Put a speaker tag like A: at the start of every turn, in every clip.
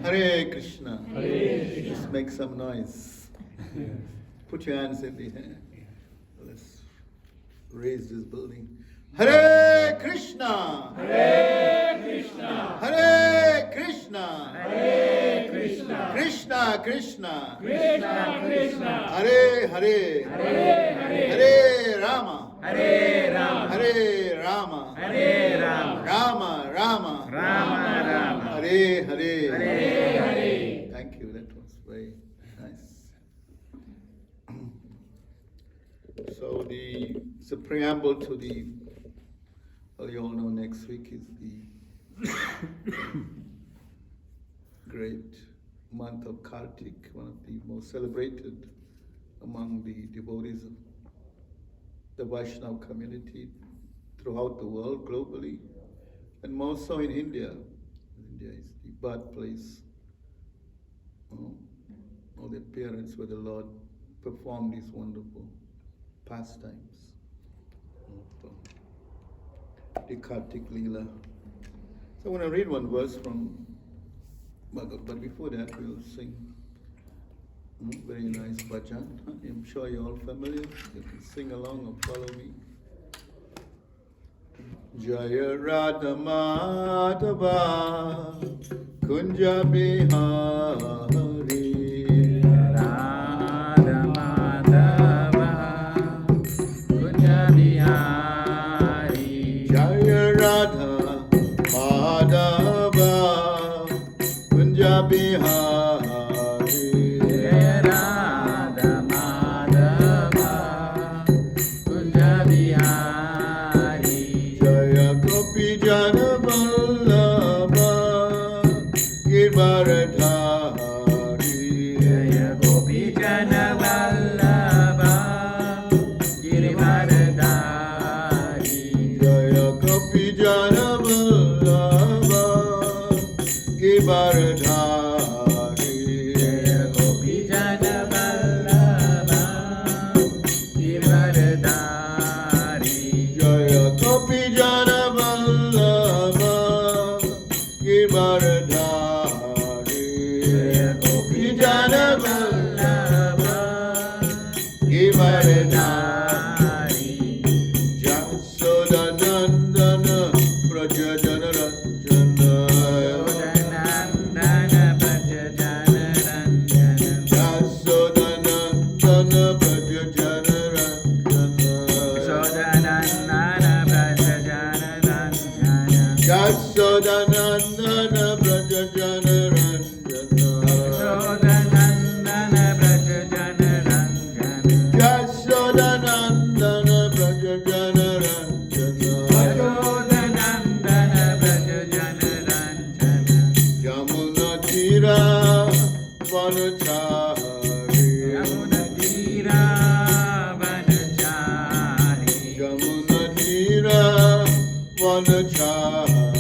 A: Hare Krishna.
B: Hare Krishna.
A: Just make some noise. Put your hands in the air. Let's raise this building. Hare Krishna.
B: Hare Krishna.
A: Hare Krishna.
B: Hare Krishna.
A: Krishna Krishna.
B: Krishna Krishna.
A: Hare Hare.
B: Hare Hare.
A: Hare Rama.
B: Hare Rama.
A: Hare Rama.
B: Hare Rama.
A: Rama Rama.
B: Rama Rama.
A: Hare Hare.
B: Hare Hare.
A: Thank you. That was very nice. So it's a preamble to the. Well, you all know next week is the great month of Kartik, one of the most celebrated among the devotees of the Vaishnava community throughout the world, globally, and more so in India. India is the birthplace, or the appearance where the Lord performed these wonderful pastimes. The Kartik Leela. So I want to read one verse from Bhagavad, but before that we'll sing very nice bhajan. I'm sure you're all familiar. You can sing along or follow me. Jaya Radha Madhava Kunja Bihari
B: Radha Madhava Kunja Bihari.
A: Jaya Radha Madhava Kunja Bihari
B: Jaya Radha Madhava Kunja Bihari.
A: Jaya Gopi Jana Vallabha Girdharadhari
B: Jaya Gopi Jana Vallabha Giridharadhari.
A: Jaya Gopi Jana Vallabha Girdharadhari
B: Jaya Gopi Jana Vallabha Giridharadhari.
A: Jaya Gopi Jana Vallabha Girdharadhari
B: Jaya Gopi Jana Vallabha
A: Girdharadhari Jasodanandana Praja Jana Ranjana
B: Sodanandana Bhaja Jana Ranjana.
A: Jasodanandana Praja Jana Ranjana
B: Sodanandana Bhaja Jana Ranjana.
A: Jasodanandana Praja Jana Ranjana
B: Sodanandana Bhaja Jana Ranjana.
A: Jasodanandana Praja Jana Ranjana
B: Sodanandana Bhaja Jana Ranjana.
A: Yamuna Tira Vanachari
B: Yamuna Tira Vanachari.
A: Yamuna Tira Vanachari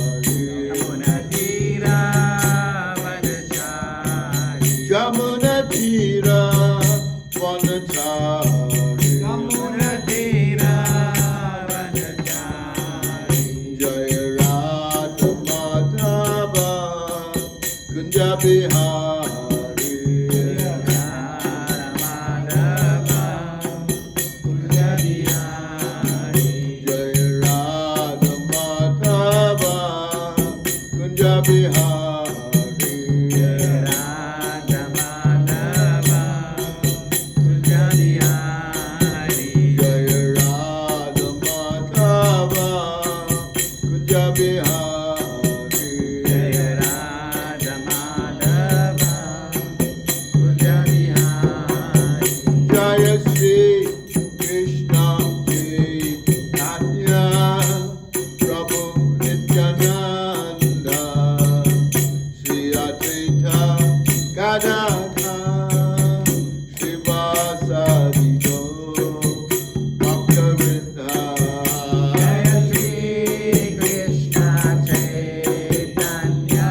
B: Yamuna Tira Vanachari.
A: Yamuna Tira Vanachari
B: Yamuna Tira Vanachari.
A: Jaya Radha Madhava Kunja Bihari
B: Radha Madhava Kunja Bihari.
A: Jaya Radha Madhava Kunja Bihari
B: Radha Madhava Kunja Bihari.
A: Jaya Radha Madhava Kunja Bihari
B: Jaya Radha Madhava Kunja Bihari.
A: Jaya Shri Krishna Chaitanya Prabhu Nityananda Shri Advaita Gadadhar Srivasadi Gaur Bhakta-vrinda
B: Jaya Shri Krishna Chaitanya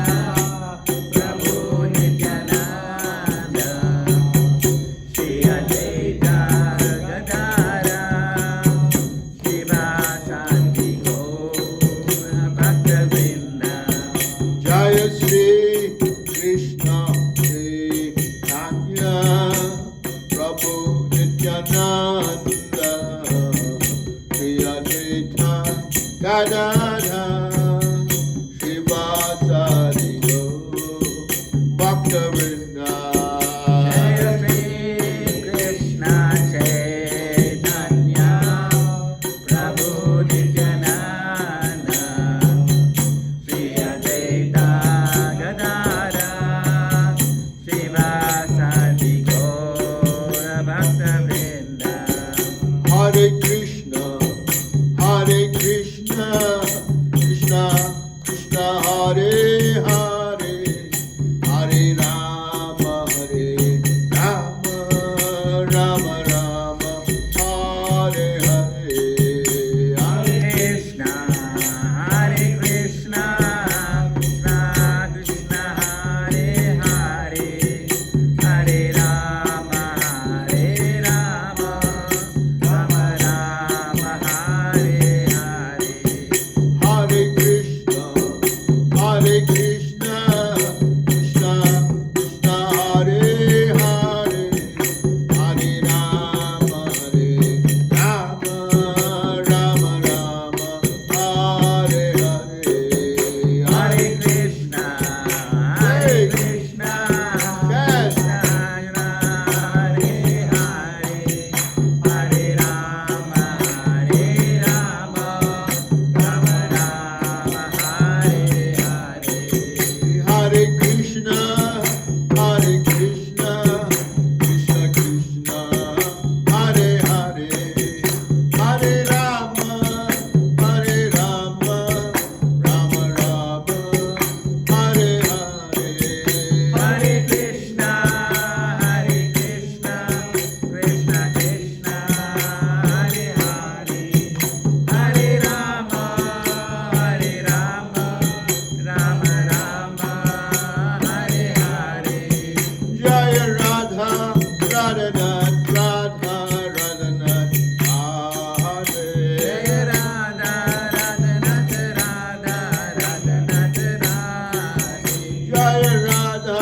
B: Prabhu Nityananda Shri Advaita Gadadhara Srivasadi Gaur Bhakta-vrinda.
A: Jaya Shri Krishna Sadigo Bhakta Vrinda.
B: Jaya Shri Krishna Chaitanya Prabhu Nityananda Shri Advaita Gadadhara Srivasadi Gaura Bhakta Vrinda.
A: Hare Krishna, Krishna Krishna Hare Hare, Hare Rama, Rama Rama, Hare Hare.
B: Hare Krishna, Krishna Krishna Hare Hare, Hare Rama, Rama Rama, Hare Hare.
A: Hare Krishna, Krishna Krishna Hare Hare, Hare Rama, Rama Rama, Hare Hare.
B: Hare Krishna, Krishna
A: Yes.
B: Hare Hare, Hare Rama, Rama Hare Hare.
A: Hare Krishna, Krishna Krishna Hare Hare, Hare Rama, Rama Rama, Hare Hare.
B: Hare Krishna, Krishna Krishna Hare Hare, Hare Rama, Rama Rama, Hare Hare.
A: Jaya Radha, Radhanath, Radhanath, Hare.
B: Jaya Radha, Radhanath, Radhanath, Radhe.
A: Jaya Radha,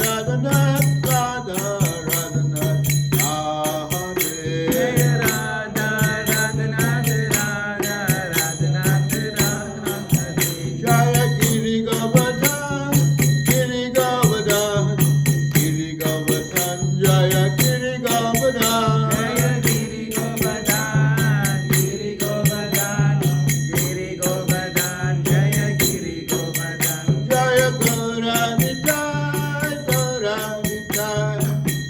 A: Radhanath, Radhanath, Hare.
B: Jaya Radha, Radhanath, Radhanath, Radhe.
A: Jaya Giri Govardhan, Giri Govardhan, Giri Govardhan, Jaya Giri Govardhan.
B: Jaya Giri Govardhan, Giri Govardhan, Giri Govardhan, Jaya Giri Govardhan.
A: Jaya Gauranitai, Gauranitai,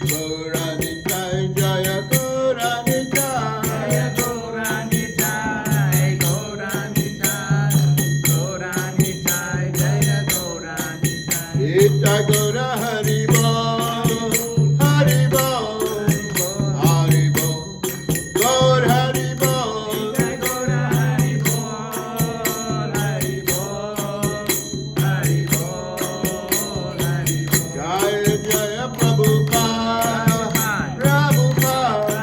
A: Gauranitai, Jaya Gauranitai.
B: Jaya Gauranitai, Gauranitai, Gauranitai, Jaya Gauranitai.
A: Ita Gaura Haribo, Haribo, Haribo, Gaur Haribo.
B: Jai Gaura Hari Bol, Hari Bol, Hari Bol, Hari Bol.
A: Jaya Jaya Prabhupada, Prabhupada,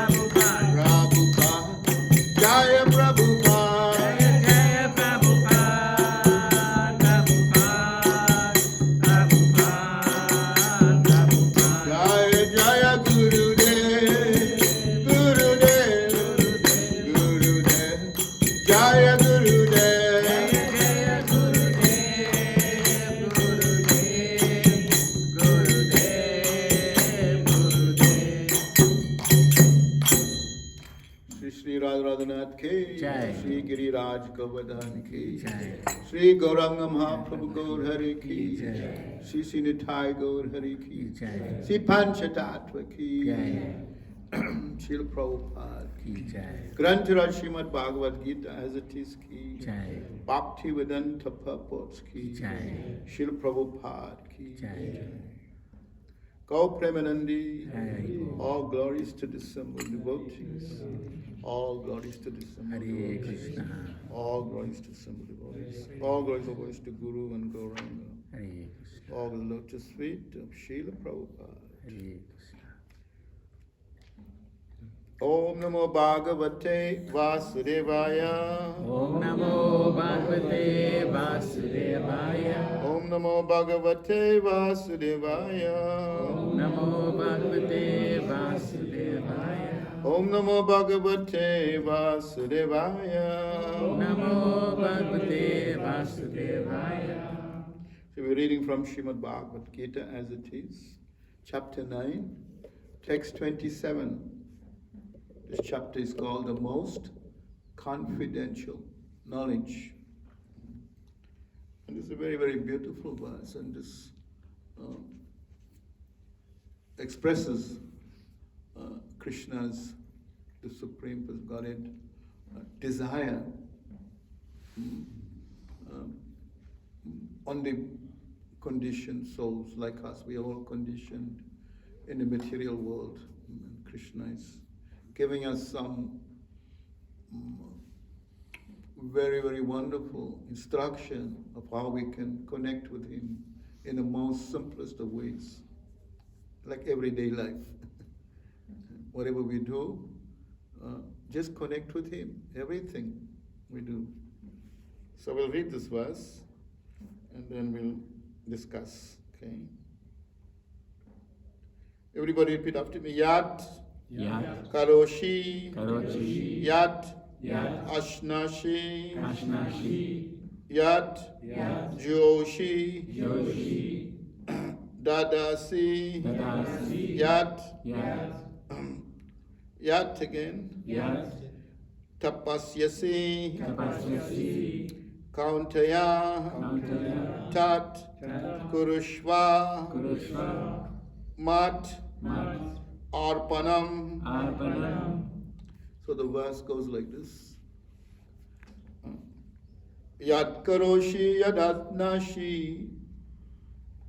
A: Prabhupada, Jaya Prabhupada.
B: Jaya Jaya Prabhupada, Prabhupada, Prabhupada, Prabhupada.
A: Jaya Jaya Gurudev, Gurudev, Gurudev, Jaya Gurudev.
B: Jaya Jaya Gurudev, Gurudev, Gurudev, Gurudev.
A: Shri Radhanath Ke,
B: Jai.
A: Shri Giriraj Govardhan Ke,
B: Jai.
A: Shri Gauranga Mahaprabhu Gaur Hari Ki,
B: Jai.
A: Shri Sinitai Gaur Hari Ki,
B: Jai.
A: Shri Panchatattva Ki,
B: Jai.
A: Srila Prabhupada
B: Ki Jai.
A: Granthiraj Srimad Bhagavad Gita as it is Ki,
B: Jai.
A: Bhakti Vedanta purports Ki,
B: Jai.
A: Srila Prabhupada Ki.
B: Jai.
A: Go Premanandi,
B: Jai.
A: all glories to the assembled devotees, all glories to the assembled
B: Hare
A: devotees,
B: Krishna,
A: all glories to assembled devotees, all glories always to Guru and Gauranga,
B: Hare Krishna,
A: all the lotus feet of Srila Prabhupada.
B: Hare Krishna.
A: Om Namo Bhagavate Vasudevaya.
B: Om Namo Bhagavate Vasudevaya.
A: Om Namo Bhagavate Vasudevaya.
B: Om Namo Bhagavate Vasudevaya.
A: Om Namo Bhagavate Vasudevaya.
B: Om Namo Bhagavate Vasudevaya.
A: Shri we're reading from Srimad Bhagavad Gita as it is, chapter 9, text 27. This chapter is called the most confidential knowledge. And it's a very, very beautiful verse, and this expresses Krishna's, the Supreme Godhead, desire on the conditioned souls like us. We are all conditioned in the material world. And Krishna is giving us some very, very wonderful instruction of how we can connect with Him in the most simplest of ways, like everyday life. Whatever we do, just connect with Him, everything we do. So we'll read this verse and then we'll discuss, okay? Everybody repeat after me. Yat,
B: Yat,
A: Karoshi,
B: Karoshi,
A: Yat,
B: Yat,
A: Ashnashi,
B: Ashnashi,
A: Yat,
B: Yat,
A: Joshi,
B: Joshi,
A: Dadasi,
B: Dadasi,
A: Yat,
B: Yat,
A: Yat again,
B: Yat,
A: Tapasyasi,
B: Tapasyasi,
A: Kauntaya,
B: Kauntaya,
A: Tat,
B: Tat,
A: Kurushva,
B: Kurushva,
A: Mat,
B: Mat,
A: Arpanam.
B: Arpanam.
A: So the verse goes like this. Yad Karoshi Yadatnashi.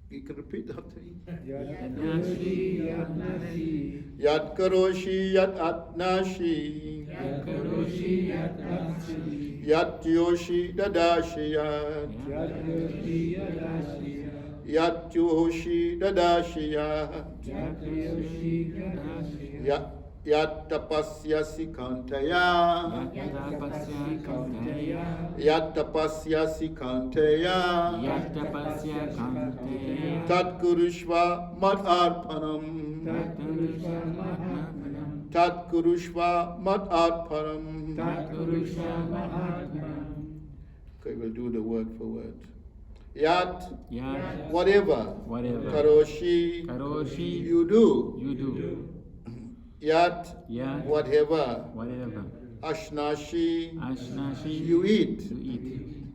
A: You can repeat after me.
B: Yadnashi, Yadnashi,
A: Yad Karoshi Yadatnashi.
B: Yadkaroshi, Yadnashi,
A: Yat Yoshi Dadashi Yat.
B: Yadkaroshi, Yadashi,
A: Yat Yoshi Dadashi Yat.
B: Yadkaroshi, Yadashi,
A: Yat Tapasyasi Kantaya.
B: Yadtapasya Kauntaya,
A: Yat Tapasyasi Kantaya.
B: Yadtapasya Kauntaya,
A: Tat Kurushva Mat Arpanam.
B: Tatpurushva Mahatmanam,
A: Tat Kurushva Mat Arpanam.
B: Tatpurushva Mahatmanam,
A: Okay, we'll do the word for word. Yat,
B: Yat,
A: whatever.
B: whatever,
A: Karoshi,
B: Karoshi,
A: you do.
B: you do,
A: Yat,
B: Yat,
A: whatever.
B: whatever,
A: Ashnashi,
B: Ashnashi,
A: you eat.
B: you eat,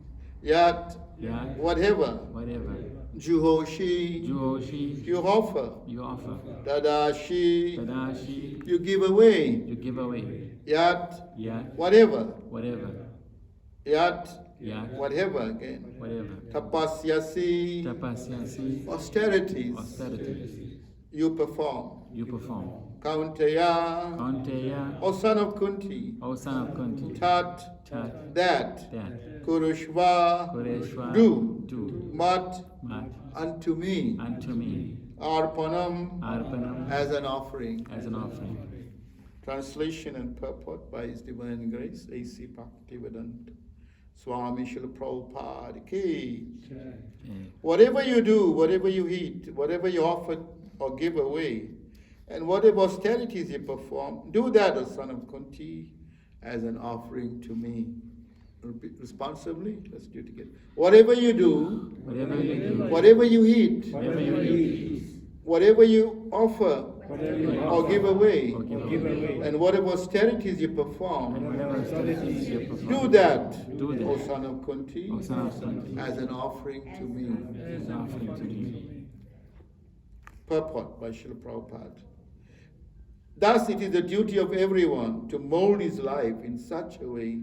A: Yat,
B: Yat,
A: whatever.
B: whatever,
A: Juhoshi,
B: Juhoshi,
A: you offer.
B: you offer,
A: Dadashi,
B: Tadashi,
A: you give away.
B: you give away,
A: Yat,
B: Yat,
A: whatever.
B: whatever,
A: Yat,
B: Yat,
A: whatever again.
B: whatever,
A: Tapasyasi,
B: Tapasyasi,
A: austerities,
B: austerities,
A: you perform.
B: you perform,
A: Kauntaya,
B: Kaunteya,
A: O son of Kunti,
B: O son of Kunti,
A: Tat,
B: Tat,
A: that,
B: that,
A: Kurushva,
B: Kureshwa,
A: do, Mat,
B: Mat,
A: unto me,
B: unto me,
A: Arpanam,
B: Arpanam,
A: as an offering.
B: as an offering.
A: Translation and purport by His Divine Grace, A.C. Bhaktivedanta Swami Srila Prabhupada Ki.
B: Yeah.
A: Whatever you do, whatever you eat, whatever you offer or give away, and whatever austerities you perform, do that, O son of Kunti, as an offering to me. Repeat responsibly. Let's do it again. Whatever you do,
B: Whatever you do,
A: whatever you eat,
B: whatever you eat,
A: whatever you offer
B: whatever you
A: or
B: offer
A: give away,
B: or give away,
A: and whatever austerities you perform,
B: and whatever austerities you perform,
A: do that,
B: do that,
A: O son of Kunti,
B: O son of Kunti,
A: as an offering to me.
B: as an offering to me.
A: Purport by Srila Prabhupada. Thus it is the duty of everyone to mold his life in such a way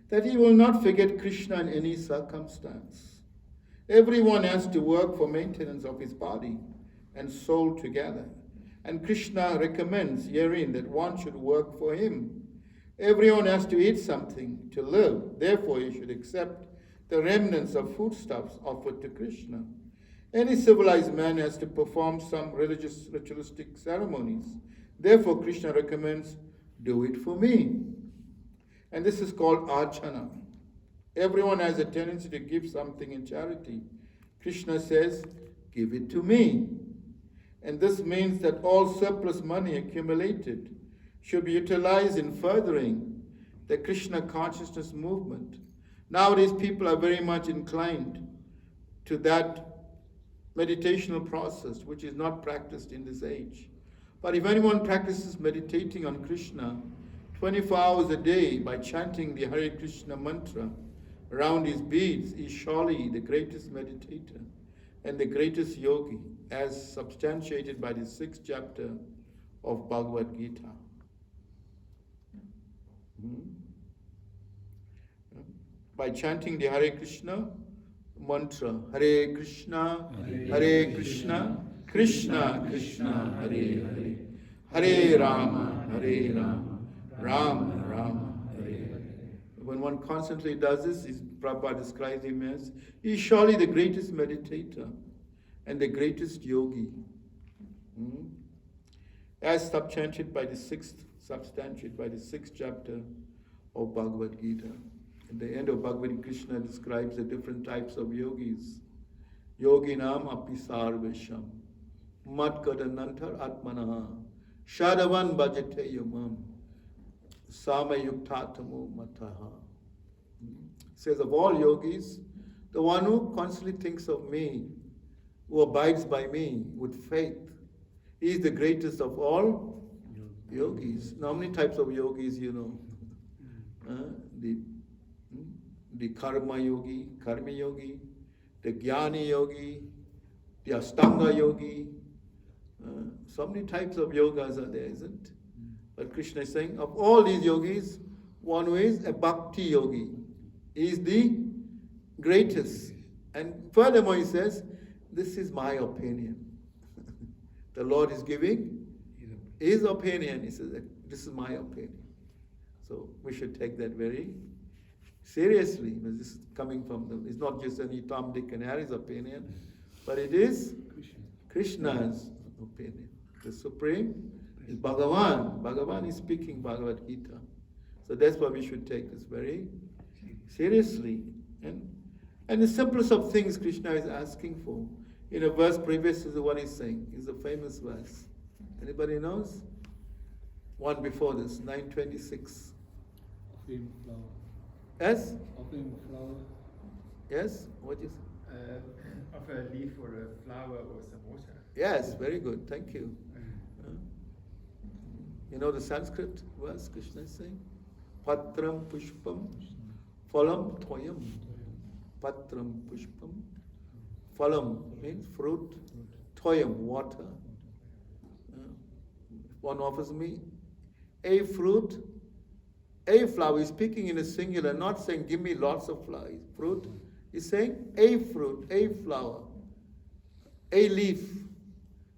A: that he will not forget Krishna in any circumstance. Everyone has to work for maintenance of his body and soul together. And Krishna recommends herein that one should work for him. Everyone has to eat something to live. Therefore, he should accept the remnants of foodstuffs offered to Krishna. Any civilized man has to perform some religious ritualistic ceremonies. Therefore, Krishna recommends, do it for me. And this is called archana. Everyone has a tendency to give something in charity. Krishna says, give it to me. And this means that all surplus money accumulated should be utilized in furthering the Krishna consciousness movement. Nowadays, people are very much inclined to that meditational process which is not practiced in this age. But if anyone practices meditating on Krishna 24 hours a day by chanting the Hare Krishna mantra around his beads, is surely the greatest meditator and the greatest yogi, as substantiated by the 6th chapter of Bhagavad Gita. By chanting the Hare Krishna mantra, Hare Krishna, Hare Krishna, Krishna Krishna, Hare Hare, Hare Rama, Hare Rama, Rama Rama, Hare Hare. When one constantly does this, Prabhupada describes him as, he is surely the greatest meditator and the greatest yogi. As substantiated by the 6th chapter of Bhagavad Gita. At the end of Bhagavad Gita, Krishna describes the different types of yogis. Yoginam api sarvesham, madgadanantar atmanaha, shadavan bhajate yamam, samayuktatamo mataha. Says of all yogis, the one who constantly thinks of me, who abides by me with faith, he is the greatest of all yogis. Now, how many types of yogis you know? The karma yogi, the jnani yogi, the astanga yogi. So many types of yogas are there, isn't? But Krishna is saying, of all these yogis, one who is a bhakti yogi is the greatest. And furthermore, he says, this is my opinion. The Lord is giving his opinion. He says, this is my opinion. So we should take that very seriously. Because this is coming from them. It's not just any Tom, Dick, and Harry's opinion, but it is Krishna's opinion. The Supreme is Bhagavan. Bhagavan is speaking Bhagavad Gita. So that's why we should take this very seriously. And the simplest of things Krishna is asking for. In a verse previous to the one he's saying, is a famous verse. Anybody knows? One before this, 926.
B: Offering flower.
A: Yes?
B: Offering flower.
A: Yes? What is?
C: Of a leaf or a flower or some water.
A: Yes, very good. Thank you. You know the Sanskrit verse Krishna is saying? Patram pushpam phalam toyam. Patram pushpam. Phalam means fruit. Toyam, water. One offers me a fruit, a flower. He's speaking in a singular, not saying give me lots of fruit. He's saying a fruit, a flower, a leaf.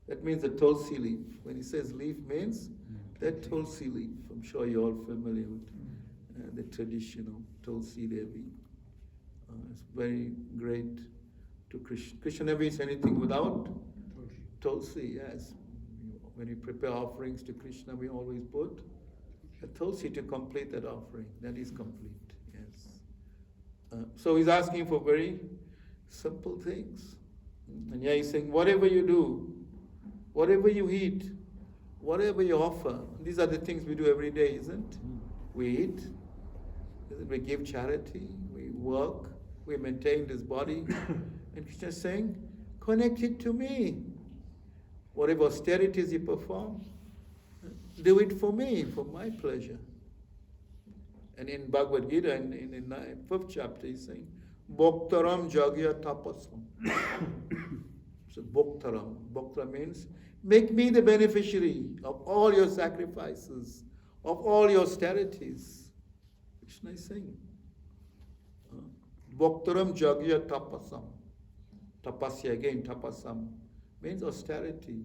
A: That means a tulsi leaf. When he says leaf means that tulsi leaf. I'm sure you're all familiar with the traditional tulsi Devi. It's very great to Krishna. Krishna never eats anything without tulsi, yes. When we prepare offerings to Krishna, we always put a tulsi to complete that offering. That is complete, yes. So he's asking for very simple things. And yeah, he's saying, whatever you do, whatever you eat, whatever you offer, these are the things we do every day, isn't it? We eat, we give charity, we work, we maintain this body. And Krishna is saying, connect it to me. Whatever austerities you perform, do it for me, for my pleasure. And in Bhagavad Gita, in the 5th chapter, he's saying, Bhoktaram jagya tapasam. So Bhoktaram. Bhokta means, make me the beneficiary of all your sacrifices, of all your austerities. Krishna is saying, Bhoktaram jagya tapasam. Tapasya again, tapasam. Means austerity,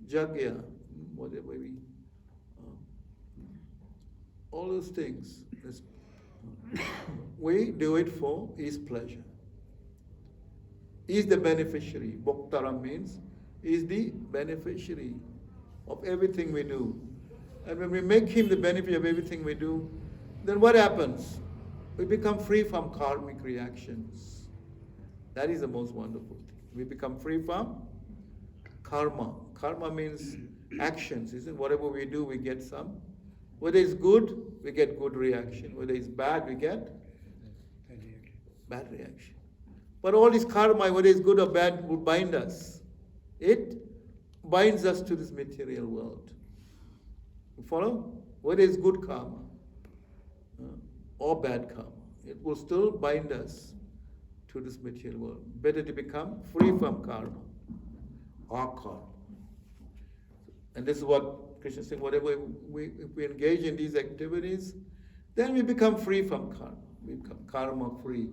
A: jagya, whatever all those things. We do it for his pleasure. He is the beneficiary. Bhoktaram means he is the beneficiary of everything we do. And when we make him the beneficiary of everything we do, then what happens? We become free from karmic reactions. That is the most wonderful thing. We become free from karma. Karma means actions, isn't it? Whatever we do, we get some. Whether it's good, we get good reaction. Whether it's bad, we get bad reaction. But all this karma, whether it's good or bad, would bind us. It binds us to this material world. You follow? Whether it's good karma or bad karma, it will still bind us to this material world. Better to become free from karma or karma. And this is what Krishna is saying, whatever if we engage in these activities, then we become free from karma. We become karma free.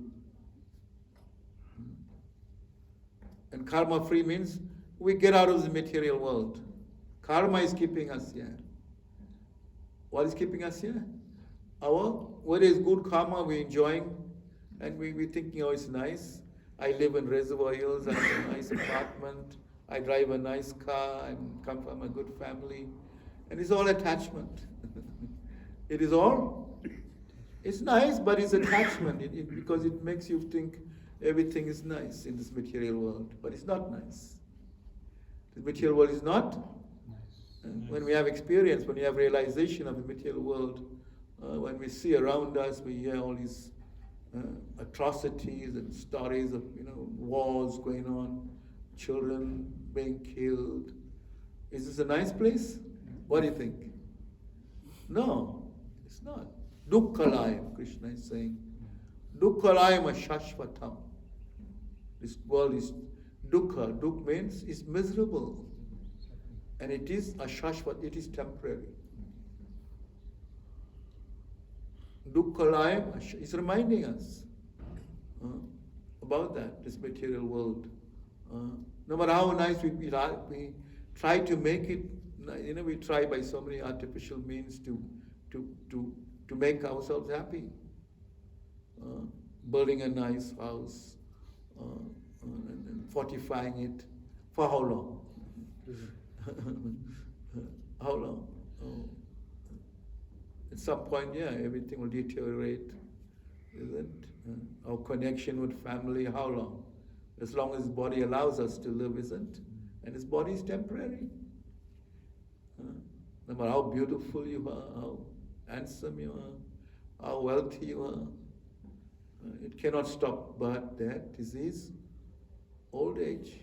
A: And karma free means we get out of the material world. Karma is keeping us here. What is keeping us here? Whether it's good karma we're enjoying, and we're thinking, oh, it's nice. I live in Reservoir Hills, I have a nice apartment, I drive a nice car, I come from a good family. And it's all attachment. It is all, it's nice, but it's attachment because it makes you think everything is nice in this material world. But it's not nice. The material world is not nice. When we have experience, when we have realization of the material world, when we see around us, we hear all these atrocities and stories of wars going on, children being killed. Is this a nice place? What do you think? No, it's not. Dukkhalayam, Krishna is saying. Dukkhalayam ashashvatam. This world is dukkha. Dukkha means it's miserable. And it is ashashvat, it is temporary. Dukkhalayam is reminding us about that, this material world. No matter how nice we try to make it, we try by so many artificial means to make ourselves happy. Building a nice house and fortifying it. For how long? How long? At some point, everything will deteriorate, isn't it? Our connection with family, how long? As long as the body allows us to live, isn't it? And this body is temporary. No matter how beautiful you are, how handsome you are, how wealthy you are, it cannot stop birth, death, disease, old age.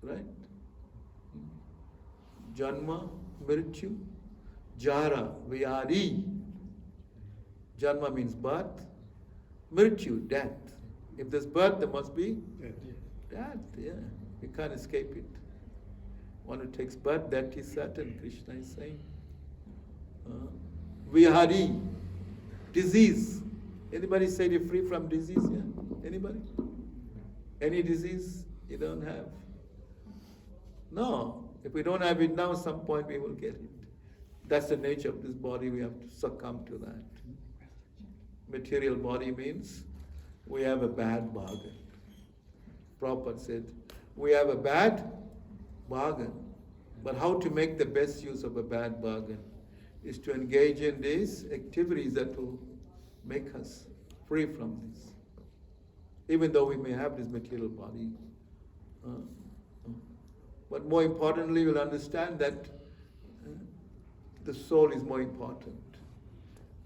A: Right? Janma, Mrityu, Jara, Vyadi. Janma means birth, Mrityu, death. If there's birth, there must be death. You can't escape it. One who takes birth, that is certain, Krishna is saying. Vyadi, disease. Anybody say you're free from disease here? Anybody? Any disease you don't have? No. If we don't have it now, at some point we will get it. That's the nature of this body, we have to succumb to that. Material body means we have a bad bargain. Prabhupada said, we have a bad bargain. But how to make the best use of a bad bargain is to engage in these activities that will make us free from this. Even though we may have this material body. But more importantly, we'll understand that the soul is more important.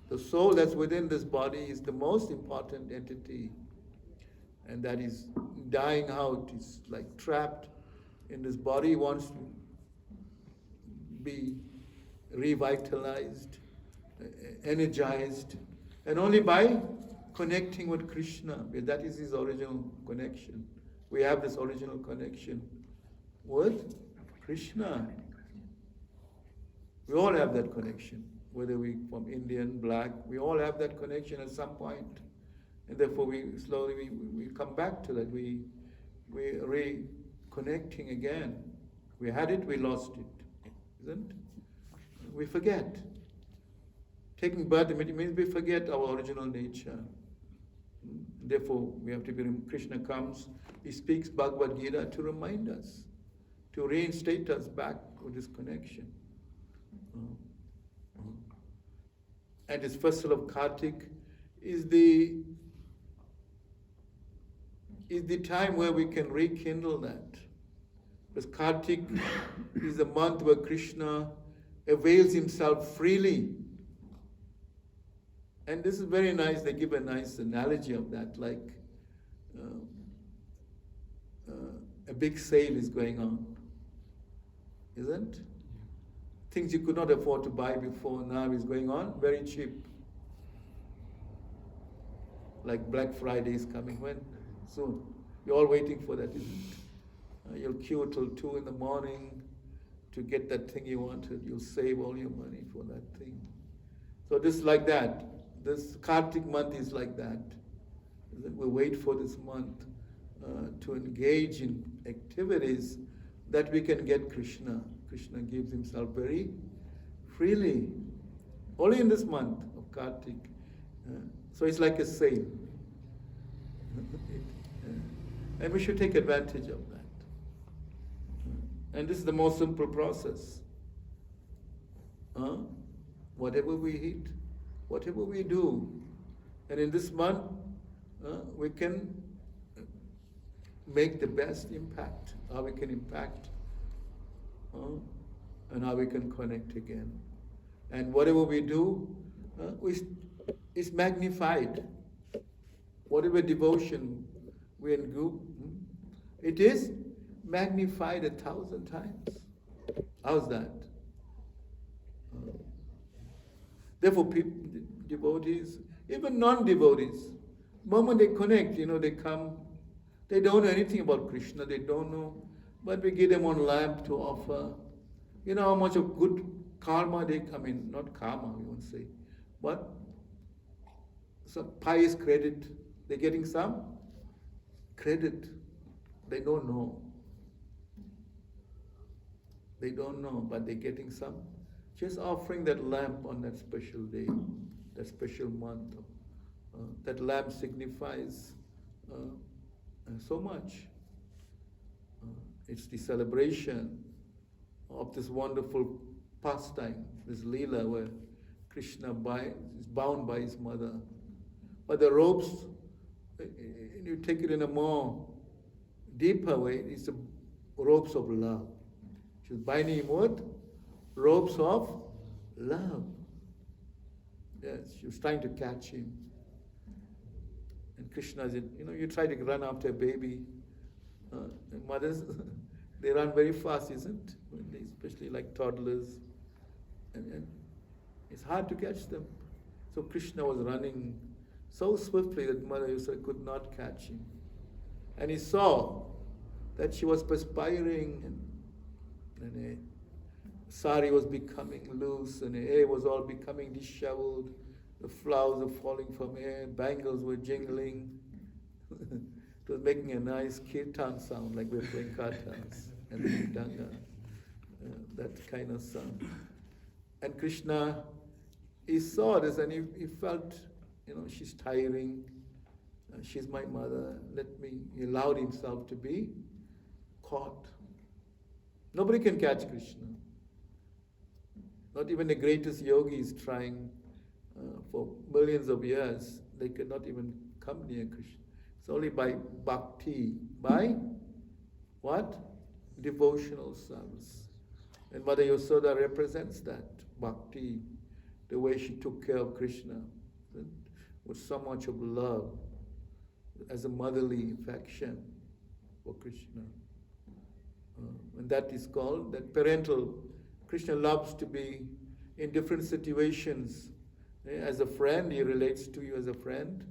A: The soul that's within this body is the most important entity. And that is dying out, is like trapped in this body, wants to be revitalized, energized, and only by connecting with Krishna, that is his original connection. We have this original connection with Krishna. We all have that connection, whether we from Indian, black, we all have that connection at some point. And therefore we slowly come back to that. We're reconnecting again. We had it, we lost it. Isn't it? We forget. Taking birth means we forget our original nature. Therefore, we have to be, Krishna comes, he speaks Bhagavad Gita to remind us, to reinstate us back with this connection. And this festival of Kartik is the time where we can rekindle that. Because Kartik is the month where Krishna avails himself freely. And this is very nice, they give a nice analogy of that, like a big sale is going on, isn't? Things you could not afford to buy before now is going on very cheap. Like Black Friday is coming when? Soon. You're all waiting for that, isn't it? You'll queue till 2 in the morning to get that thing you wanted. You'll save all your money for that thing. So this is like that. This Kartik month is like that. We wait for this month to engage in activities that we can get Krishna. Krishna gives himself very freely. Only in this month of Kartik. So it's like a sale. And we should take advantage of that. And this is the most simple process. Whatever we eat, whatever we do, and in this month, we can make the best impact, how we can impact, and how we can connect again. And whatever we do is magnified. Whatever devotion we do, it is magnified 1,000 times. How's that? Therefore, people, devotees, even non-devotees, the moment they connect, they come, they don't know anything about Krishna, they don't know, but we give them one lamp to offer. You know how much of good karma they come in, not karma, we won't say, but some pious credit. They're getting some credit. They don't know. They don't know, but they're getting some. Just offering that lamp on that special day, that special month. That lamp signifies so much. It's the celebration of this wonderful pastime, this Leela, where Krishna is bound by his mother. But the robes, you take it in a more deeper way, it's the robes of love. She's binding him with robes of love. Yes, she was trying to catch him. And Krishna said, you try to run after a baby. Mothers, they run very fast, isn't it? Especially like toddlers. And it's hard to catch them. So Krishna was running so swiftly that Mother Yashoda could not catch him. And he saw that she was perspiring and her sari was becoming loose and her hair was all becoming disheveled. The flowers were falling from her hair, bangles were jingling. It was making a nice kirtan sound, like we're playing kirtans and mridanga, that kind of sound. And Krishna, he saw this and he felt, she's tiring, she's my mother, he allowed himself to be caught. Nobody can catch Krishna. Not even the greatest yogis trying for millions of years, they could not even come near Krishna. It's only by bhakti, by what? Devotional service. And Mother Yashoda represents that, bhakti, the way she took care of Krishna with so much of love, as a motherly affection for Krishna. And that is called, that parental. Krishna loves to be in different situations. As a friend, he relates to you as a friend.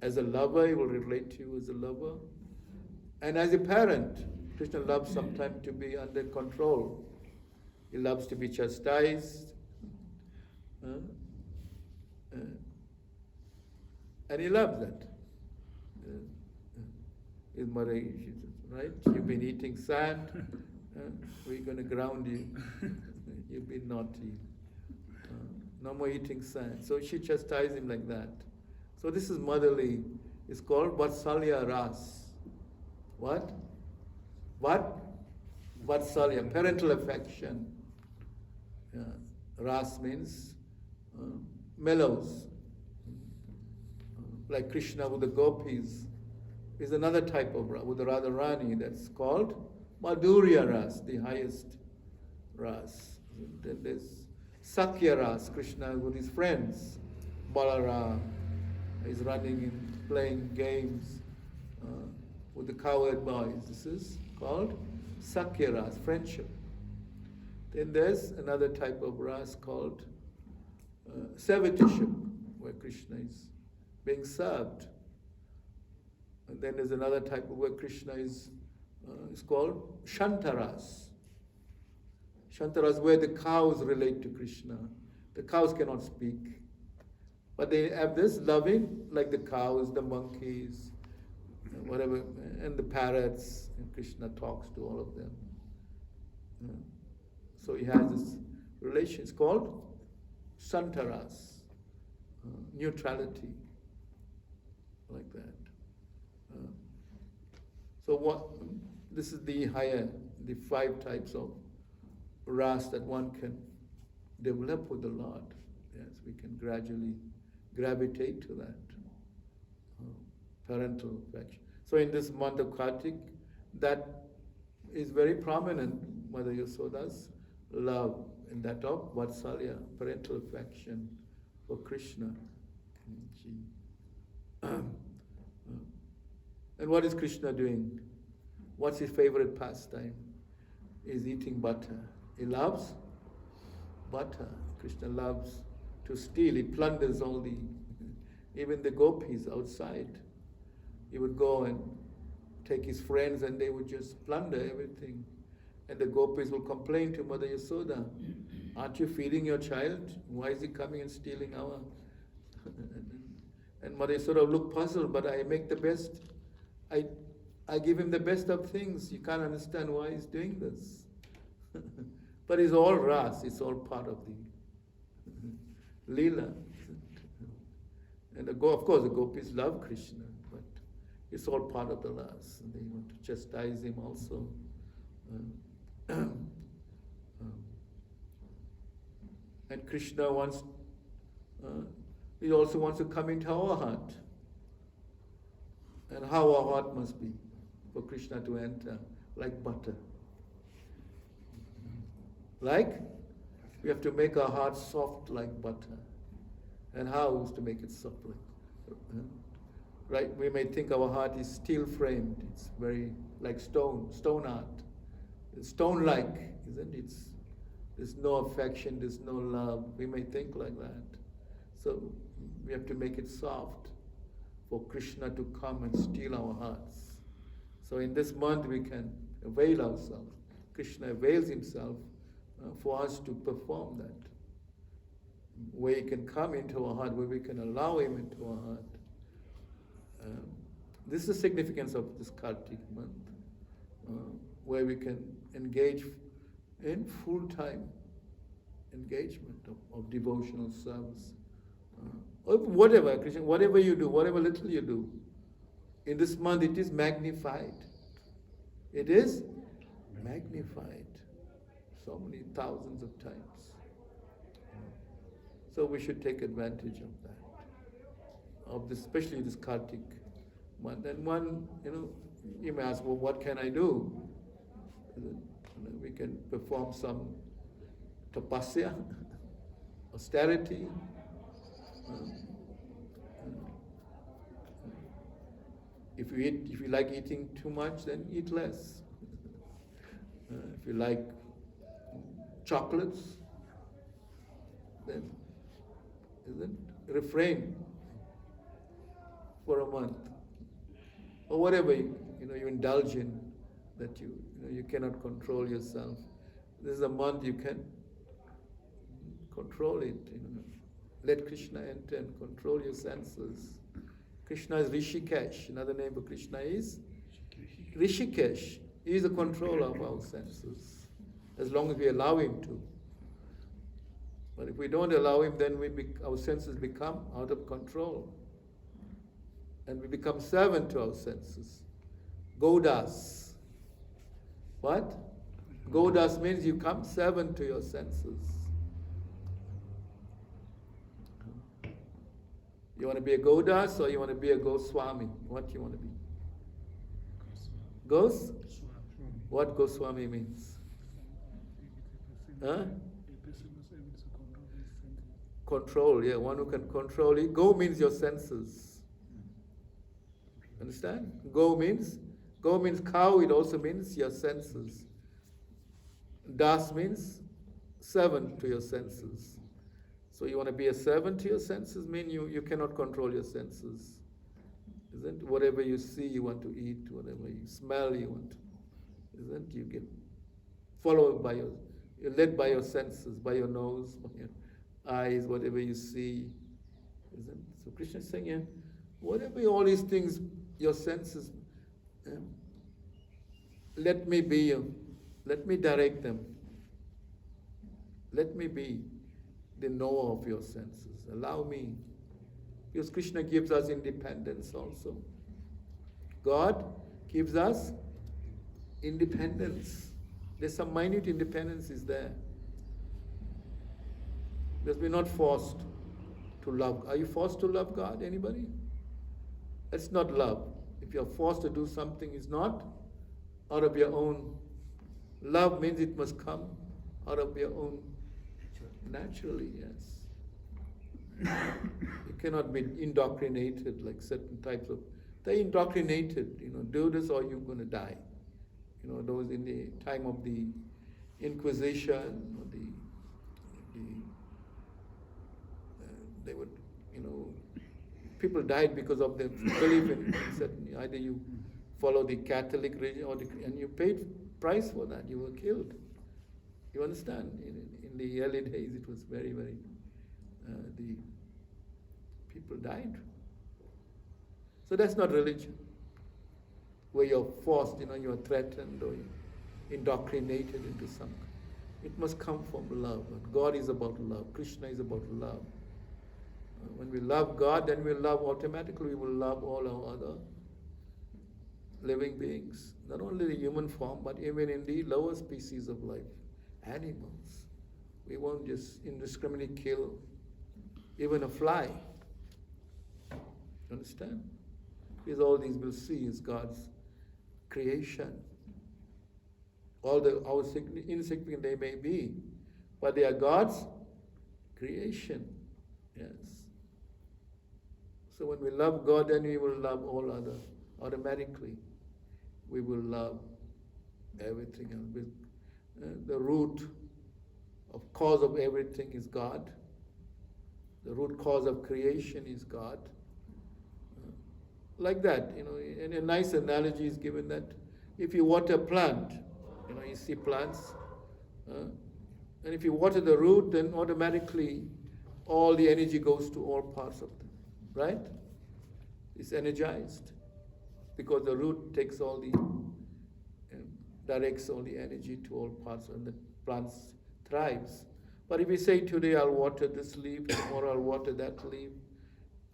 A: As a lover, he will relate to you as a lover. And as a parent, Krishna loves sometimes to be under control. He loves to be chastised. And he loves that. His mother, she says, right? You've been eating sand, we're going to ground you. You've been naughty. No more eating sand. So she chastised him like that. So this is motherly. It's called Vatsalya Ras. What? Vatsalya, parental affection. Ras means mellows. Like Krishna with the gopis is another type of ras, with the Radharani, that's called Madhurya Ras, the highest ras. Then there's Sakya Ras, Krishna with his friends. Balaram is running in playing games with the cowherd boys. This is called Sakya Ras, friendship. Then there's another type of ras called servitorship, where Krishna is being served. And then there's another type of where Krishna is called Shantaras. Shantaras, where the cows relate to Krishna. The cows cannot speak, but they have this loving, like the cows, the monkeys, whatever, and the parrots, and Krishna talks to all of them. So he has this relation. It's called Santaras, neutrality, like that. This is the 5 types of ras that one can develop with the Lord. Yes, we can gradually gravitate to that parental affection. So in this month of Kartik, that is very prominent, Mother Yasoda's love, and that of Vatsalya, parental affection for Krishna. And what is Krishna doing? What's his favorite pastime? He's eating butter. He loves butter. Krishna loves to steal. He plunders even the gopis outside. He would go and take his friends and they would just plunder everything. And the gopis will complain to Mother Yasoda, aren't you feeding your child? Why is he coming and stealing our... And Mother Yasoda will look puzzled, but I make the best. I give him the best of things. You can't understand why he's doing this. But it's all ras, it's all part of the Leela. And of course the gopis love Krishna, but it's all part of the ras. And they want to chastise him also. And Krishna he also wants to come into our heart. And how our heart must be for Krishna to enter, like butter. Like, we have to make our heart soft like butter. And how is to make it soft like? Right? We may think our heart is steel framed. It's very like stone art. It's stone-like, isn't it? There's no affection, there's no love. We may think like that. So we have to make it soft for Krishna to come and steal our hearts. So in this month we can avail ourselves. Krishna avails himself for us to perform that. Where he can come into our heart, where we can allow him into our heart. This is the significance of this Kartik month, where we can engage in full-time engagement of devotional service. Whatever, Krishna, whatever you do, whatever little you do, in this month it is magnified. It is magnified so many thousands of times. So we should take advantage of that, of this, especially this Kartik month. And you may ask, well, what can I do? We can perform some tapasya, austerity. If you like eating too much, then eat less. If you like chocolates, then refrain for a month, or whatever you indulge in that you cannot control yourself. This is a month you can control it. Let Krishna enter and control your senses. Krishna is Rishikesh. Another name of Krishna is Rishikesh. He is the controller of our senses, as long as we allow him to. But if we don't allow him, then our senses become out of control. And we become servant to our senses. Godas. What? Godas means you come servant to your senses. You want to be a Godas or you want to be a Goswami? What do you want to be? What Goswami means? Huh? Control, yeah, one who can control it. Go means your senses. Understand? Go means cow, it also means your senses. Das means servant to your senses. So you want to be a servant to your senses, mean you cannot control your senses. Isn't it? Whatever you see, you want to eat, whatever you smell, you want to, isn't it? You get followed by you're led by your senses, by your nose, by your eyes, whatever you see. Isn't it? So Krishna is saying, yeah, whatever all these things, your senses, let me be you. Let me direct them. Let me be the knower of your senses. Allow me. Because Krishna gives us independence also. God gives us independence. There's some minute independence is there. Because we're not forced to love. Are you forced to love God? Anybody? That's not love. If you're forced to do something, it's not out of your own. Love means it must come out of your own. Naturally, yes. You cannot be indoctrinated like certain types of. They're indoctrinated, do this or you're going to die. Those in the time of the Inquisition, or they would, people died because of their belief in certain. Either you follow the Catholic religion, and you paid price for that. You were killed. You understand? In the early days, it was very, very. The people died. So that's not religion. Where you're forced, you're threatened or indoctrinated into something. It must come from love. God is about love. Krishna is about love. When we love God, then we love automatically. We will love all our other living beings. Not only the human form, but even in the lower species of life, animals. We won't just indiscriminately kill even a fly. Understand? Because all these we'll see is God's creation. How insignificant they may be, but they are God's creation. Yes. So when we love God, then we will love all other. Automatically, we will love everything else. The root of cause of everything is God. The root cause of creation is God. Like that, and a nice analogy is given that if you water a plant, you see plants, and if you water the root, then automatically all the energy goes to all parts of them, right? It's energized because the root takes all the, directs all the energy to all parts, and the plant thrives. But if you say today I'll water this leaf, tomorrow I'll water that leaf,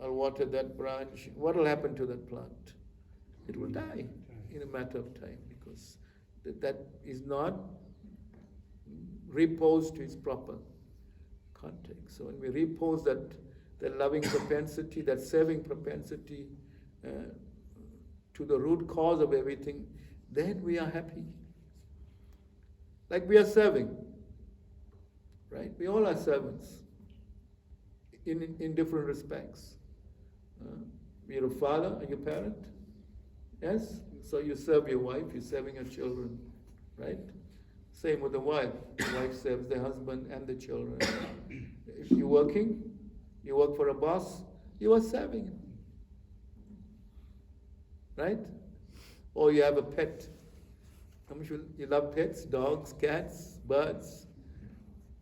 A: I'll water that branch, what will happen to that plant? It will die in a matter of time because that is not reposed to its proper context. So when we repose that loving propensity, that serving propensity to the root cause of everything, then we are happy. Like we are serving, right? We all are servants in different respects. You're a father, are you a parent? Yes? So you serve your wife, you're serving your children, right? Same with the wife. The wife serves the husband and the children. If you're working, you work for a boss, you are serving him. Right? Or you have a pet. How much you love pets, dogs, cats, birds?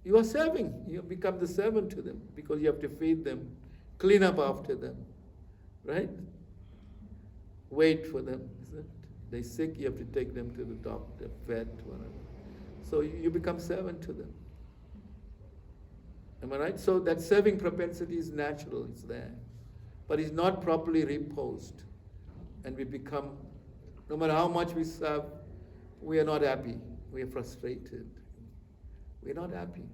A: You are serving. You become the servant to them because you have to feed them, clean up after them. Right? Wait for them, isn't it? They're sick, you have to take them to the doctor, vet, whatever. So you become servant to them. Am I right? So that serving propensity is natural, it's there. But it's not properly reposed. And we become, no matter how much we serve, we are not happy. We are frustrated. We're not happy.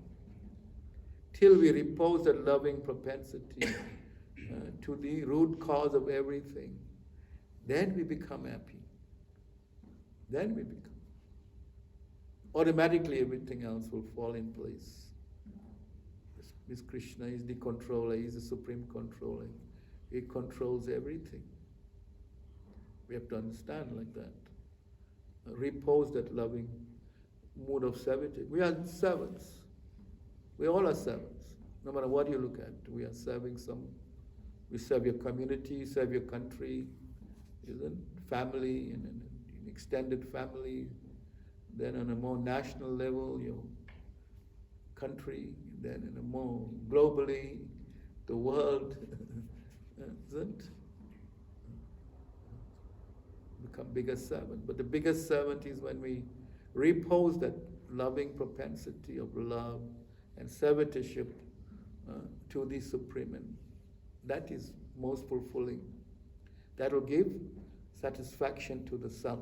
A: Till we repose that loving propensity to the root cause of everything, then we become happy. Then we become. Automatically everything else will fall in place. This Krishna is the controller, he's the supreme controller. He controls everything. We have to understand like that. Repose that loving mood of servitude. We are servants. We all are servants. No matter what you look at, we are serving some. We serve your community, serve your country, isn't family, and an extended family. Then on a more national level, your country. Then in a more globally, the world, isn't? Become biggest servant. But the biggest servant is when we repose that loving propensity of love and servitorship to the Supreme. And that is most fulfilling. That will give satisfaction to the self.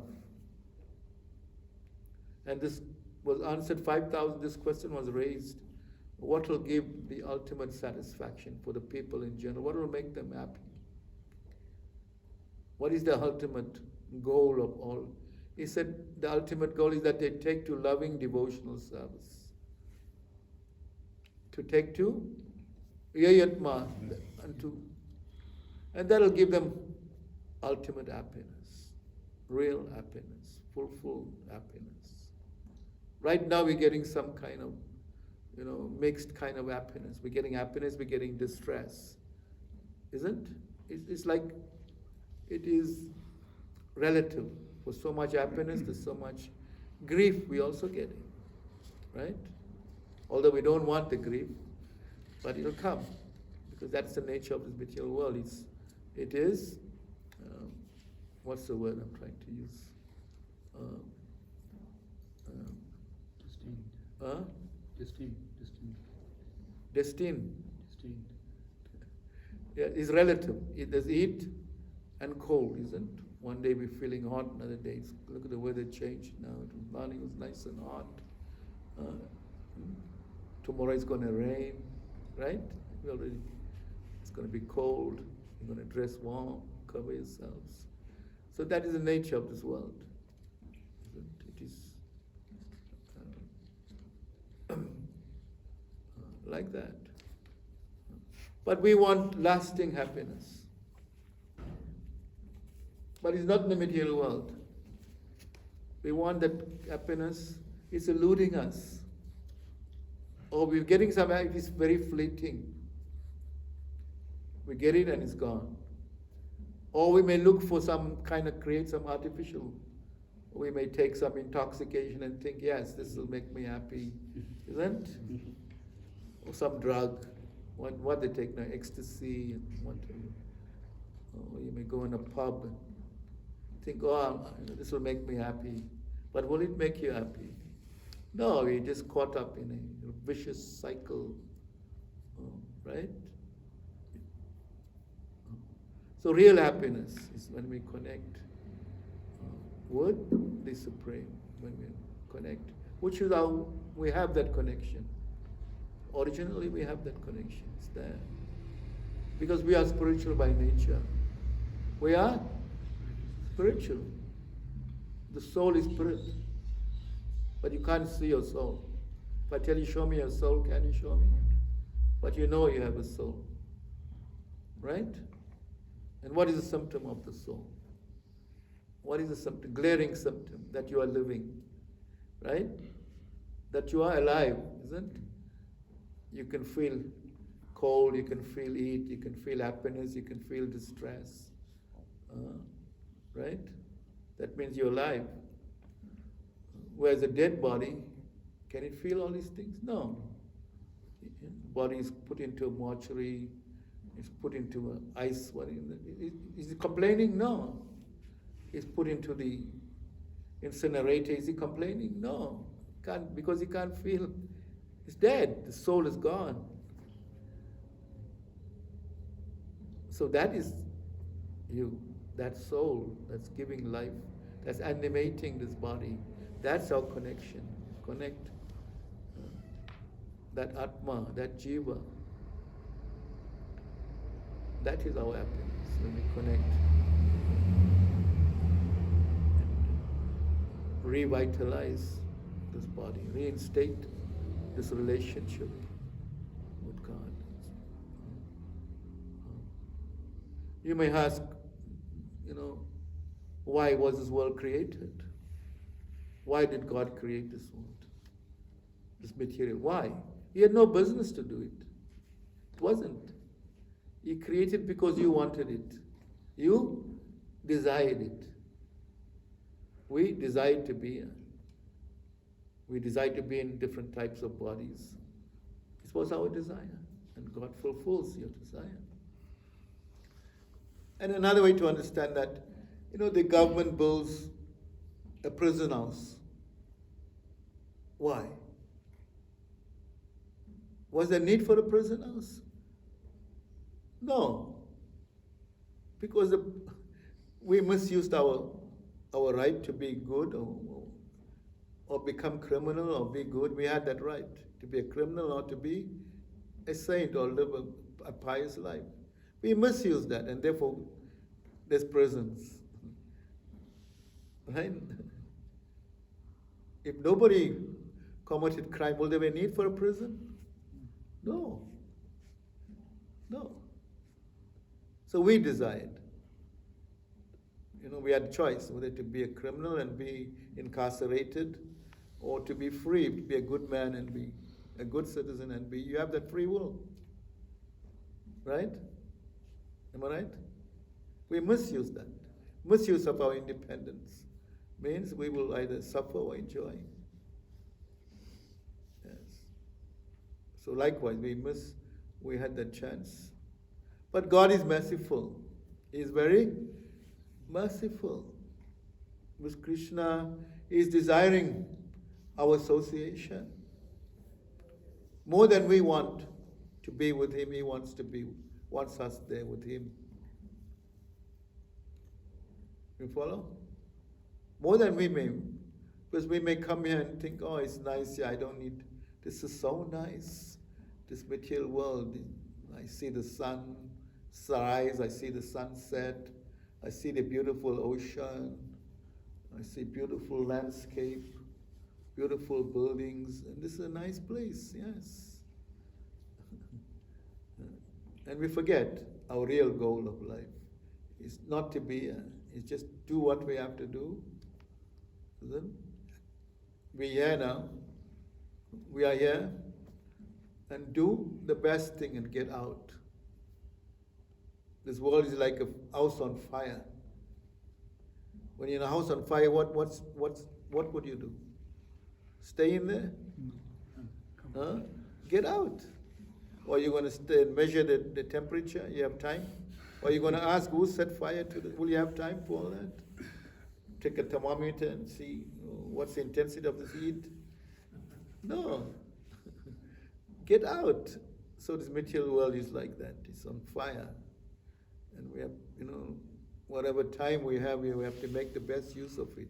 A: And this was answered 5,000, this question was raised. What will give the ultimate satisfaction for the people in general? What will make them happy? What is the ultimate goal of all? He said the ultimate goal is that they take to loving devotional service. To take to Yayatma, and that will give them ultimate happiness, real happiness, fulfilled happiness. Right now we're getting some kind of, mixed kind of happiness. We're getting happiness, we're getting distress. Isn't? It's like, it is relative. For so much happiness, there's so much grief we also getting. Right? Although we don't want the grief, but it'll come. Because that's the nature of this material world. It is, what's the word I'm trying to use?
B: Destined.
A: Destined.
B: Destined.
A: Yeah, it's relative. There's heat and cold, isn't? One day we're feeling hot, another day look at the weather change now. Morning was nice and hot. Tomorrow it's going to rain, right? It's going to be cold. You're going to dress warm, cover yourselves. So that is the nature of this world. It is like that. But we want lasting happiness. But it's not in the material world. We want that happiness is eluding us. Or we're getting some, it is very fleeting. We get it and it's gone. Or we may look for some kind of, create some artificial. We may take some intoxication and think, yes, this will make me happy. Isn't? Or some drug. What they take now, ecstasy and whatever. Or you may go in a pub and think, this will make me happy. But will it make you happy? No, we're just caught up in a vicious cycle, right? So real happiness is when we connect with the Supreme, when we connect, which is how we have that connection. Originally we have that connection, it's there. Because we are spiritual by nature. We are spiritual. The soul is spirit. But you can't see your soul. If I tell you, show me your soul, can you show me? But you know you have a soul. Right? And what is the symptom of the soul? What is the symptom? Glaring symptom that you are living. Right? That you are alive, isn't it? You can feel cold, you can feel heat, you can feel happiness, you can feel distress. Right? That means you're alive. Whereas a dead body, can it feel all these things? No. The body is put into a mortuary, it's put into an ice. Is it complaining? No. It's put into the incinerator. Is he complaining? No. Can't, because he can't feel. It's dead. The soul is gone. So that is you. That soul that's giving life, that's animating this body. That's our connection. Connect that Atma, that Jiva. That is our happiness when we connect. Revitalize this body, reinstate this relationship with God. You may ask, why was this world created? Why did God create this world? This material. Why? He had no business to do it. It wasn't. He created because you wanted it. You desired it. We desired to be here. We desired to be in different types of bodies. This was our desire. And God fulfills your desire. And another way to understand that, the government builds a prison house. Why? Was there need for a prison house? No. Because we misused our right to be good or become criminal or be good. We had that right to be a criminal or to be a saint or live a pious life. We misuse that, and therefore there's prisons. Right? If nobody committed crime, will there be a need for a prison? No. No. So we desired. We had a choice whether to be a criminal and be incarcerated or to be free, to be a good man and be a good citizen and you have that free will. Right? Am I right? We misuse that. Misuse of our independence means we will either suffer or enjoy. Yes. So likewise, we had that chance. But God is merciful. He is very merciful. With Krishna, He is desiring our association. More than we want to be with Him, He wants us there with Him. You follow? More than we may. Because we may come here and think, oh, it's nice, I don't need, this is so nice. This material world, I see the sun rise, I see the sunset, I see the beautiful ocean, I see beautiful landscape, beautiful buildings, and this is a nice place, yes. And we forget our real goal of life is not to be here, it's just do what we have to do. Then we're here now, we are here, and do the best thing and get out. This world is like a house on fire. When you're in a house on fire, what would you do? Stay in there? Huh? Get out. Or you're going to stay and measure the temperature? You have time? Or you're going to ask who set fire to the... Will you have time for all that? Take a thermometer and see what's the intensity of the heat? No. Get out. So this material world is like that. It's on fire. And we have, whatever time we have to make the best use of it.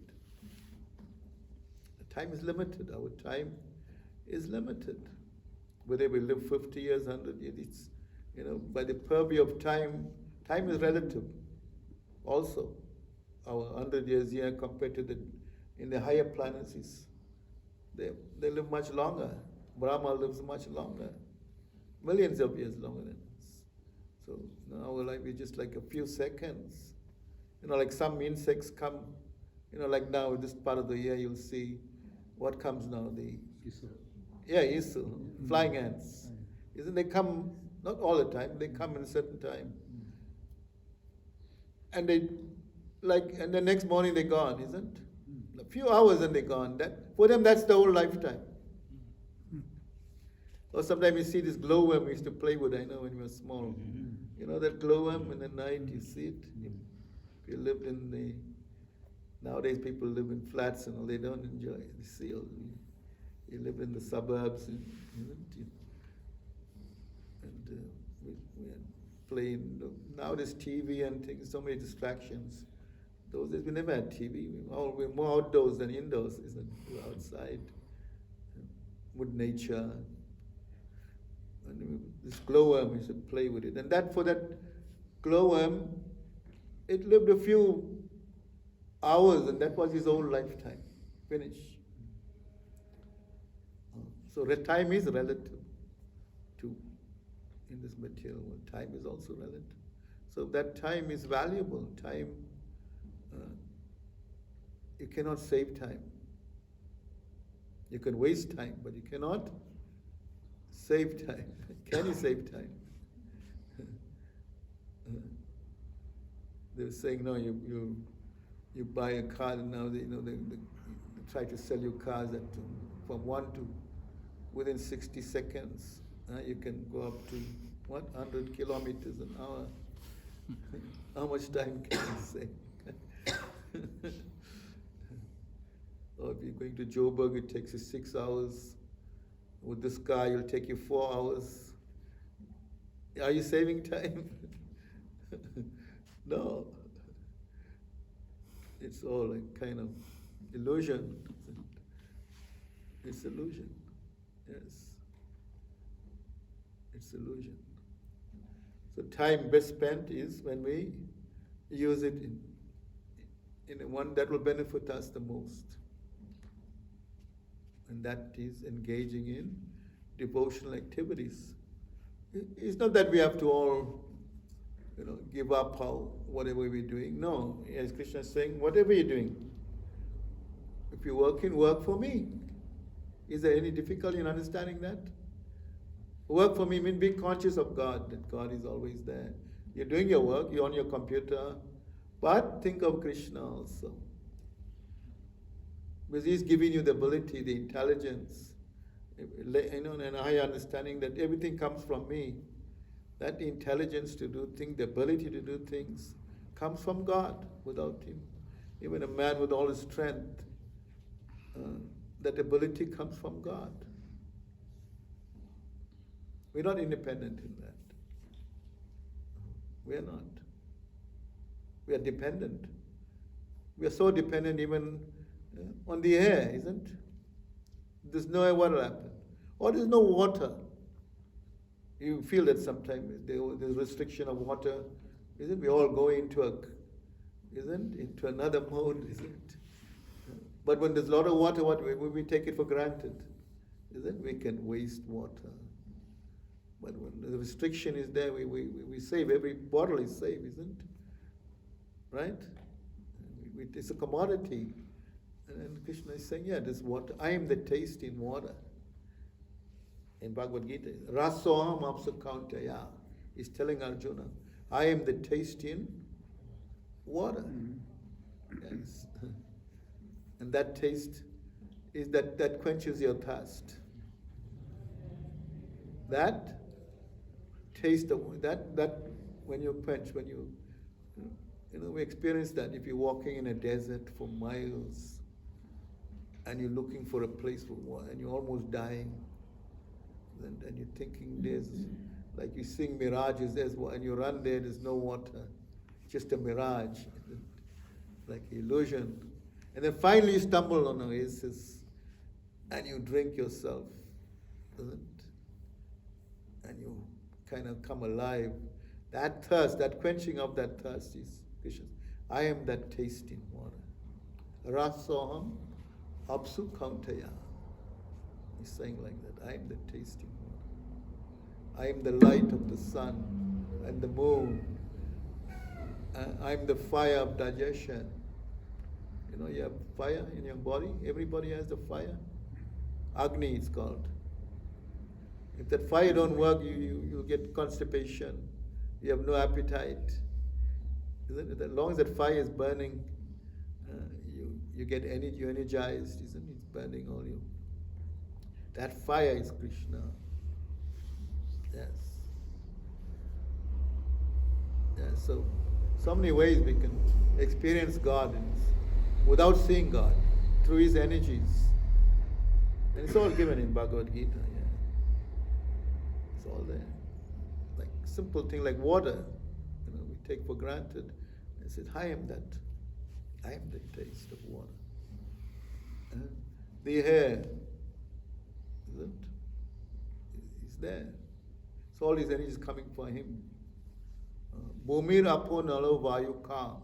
A: The time is limited. Our time is limited. Whether we live 50 years, 100 years, it's, by the purview of time, time is relative. Also, our 100 years here compared to in the higher planets, they live much longer. Brahma lives much longer, millions of years longer than us. So our life is just like a few seconds. Like some insects come, like now this part of the year you'll see what comes now, isu, flying ants. Isn't they come, not all the time, they come in a certain time. And and the next morning they're gone, isn't? A few hours and they're gone. For them that's the whole lifetime. Or sometimes you see this glowworm we used to play with, I know when we were small. That glowworm in the night, you see it? If you lived nowadays people live in flats and all, they don't enjoy it. You live in the suburbs, and we are playing. Now there's TV and things, so many distractions. Those days we never had TV. We're more outdoors than indoors, isn't it? We're outside with nature. And this glowworm, we should play with it. And for that glowworm, it lived a few hours, and that was his whole lifetime. Finish. So time is relative to, in this material world, time is also relative. So that time is valuable. Time You cannot save time. You can waste time, but you cannot save time. Can you save time? They were saying, no, you buy a car and now they try to sell you cars that from 1 to within 60 seconds. You can go up to 100 kilometers an hour. How much time can you save? Or if you're going to Joburg, it takes you 6 hours. With this car, it'll take you 4 hours. Are you saving time? No. It's all a kind of illusion. It's illusion. Yes. It's illusion. So time best spent is when we use it in one that will benefit us the most. And that is engaging in devotional activities. It's not that we have to all, give up whatever we're doing. No, as Krishna is saying, whatever you're doing, if you're working, work for me. Is there any difficulty in understanding that? Work for me means being conscious of God, that God is always there. You're doing your work, you're on your computer, but think of Krishna also. Because He's giving you the ability, the intelligence, and a higher understanding that everything comes from me. That intelligence to do things, the ability to do things, comes from God. Without Him, even a man with all his strength, that ability comes from God. We're not independent in that. We are not. We are dependent. We are so dependent even on the air, isn't? There's no air, what will happen? Or there's no water. You feel that sometimes there's restriction of water, isn't? We all go into into another mode, isn't? But when there's a lot of water, we take it for granted, isn't? We can waste water. But when the restriction is there, we save. Every bottle is saved, isn't? Right? It's a commodity. And Krishna is saying, yeah, this water, I am the taste in water. In Bhagavad Gita, Rasoham Apsukauntaya. He's telling Arjuna, I am the taste in water. Yes. And that taste is that quenches your thirst. That taste of that when you quench, we experience that if you're walking in a desert for miles and you're looking for a place for water and you're almost dying, and you're thinking like you're seeing mirages, and you run there's no water, just a mirage, like illusion. And then finally you stumble on an oasis and you drink yourself, and you kind of come alive. That thirst, that quenching of that thirst is Krishna. I am that tasting water. Rasoham apsu kauntaya. He's saying like that. I am the tasting water. I am the light of the sun and the moon. I am the fire of digestion. You have fire in your body. Everybody has the fire. Agni it's called. If that fire don't work, you get constipation. You have no appetite. Isn't it? As long as that fire is burning, you get energy, you're energized, isn't it? It's burning all you. That fire is Krishna. Yes. Yeah, so many ways we can experience God without seeing God, through His energies. And it's all given in Bhagavad Gita. Yeah. It's all there. Like simple thing like water, we take for granted. It says, I am that. I am the taste of water. The air, isn't? Is there. So all these energies coming for Him. Bhumir apo nalo vayu kam.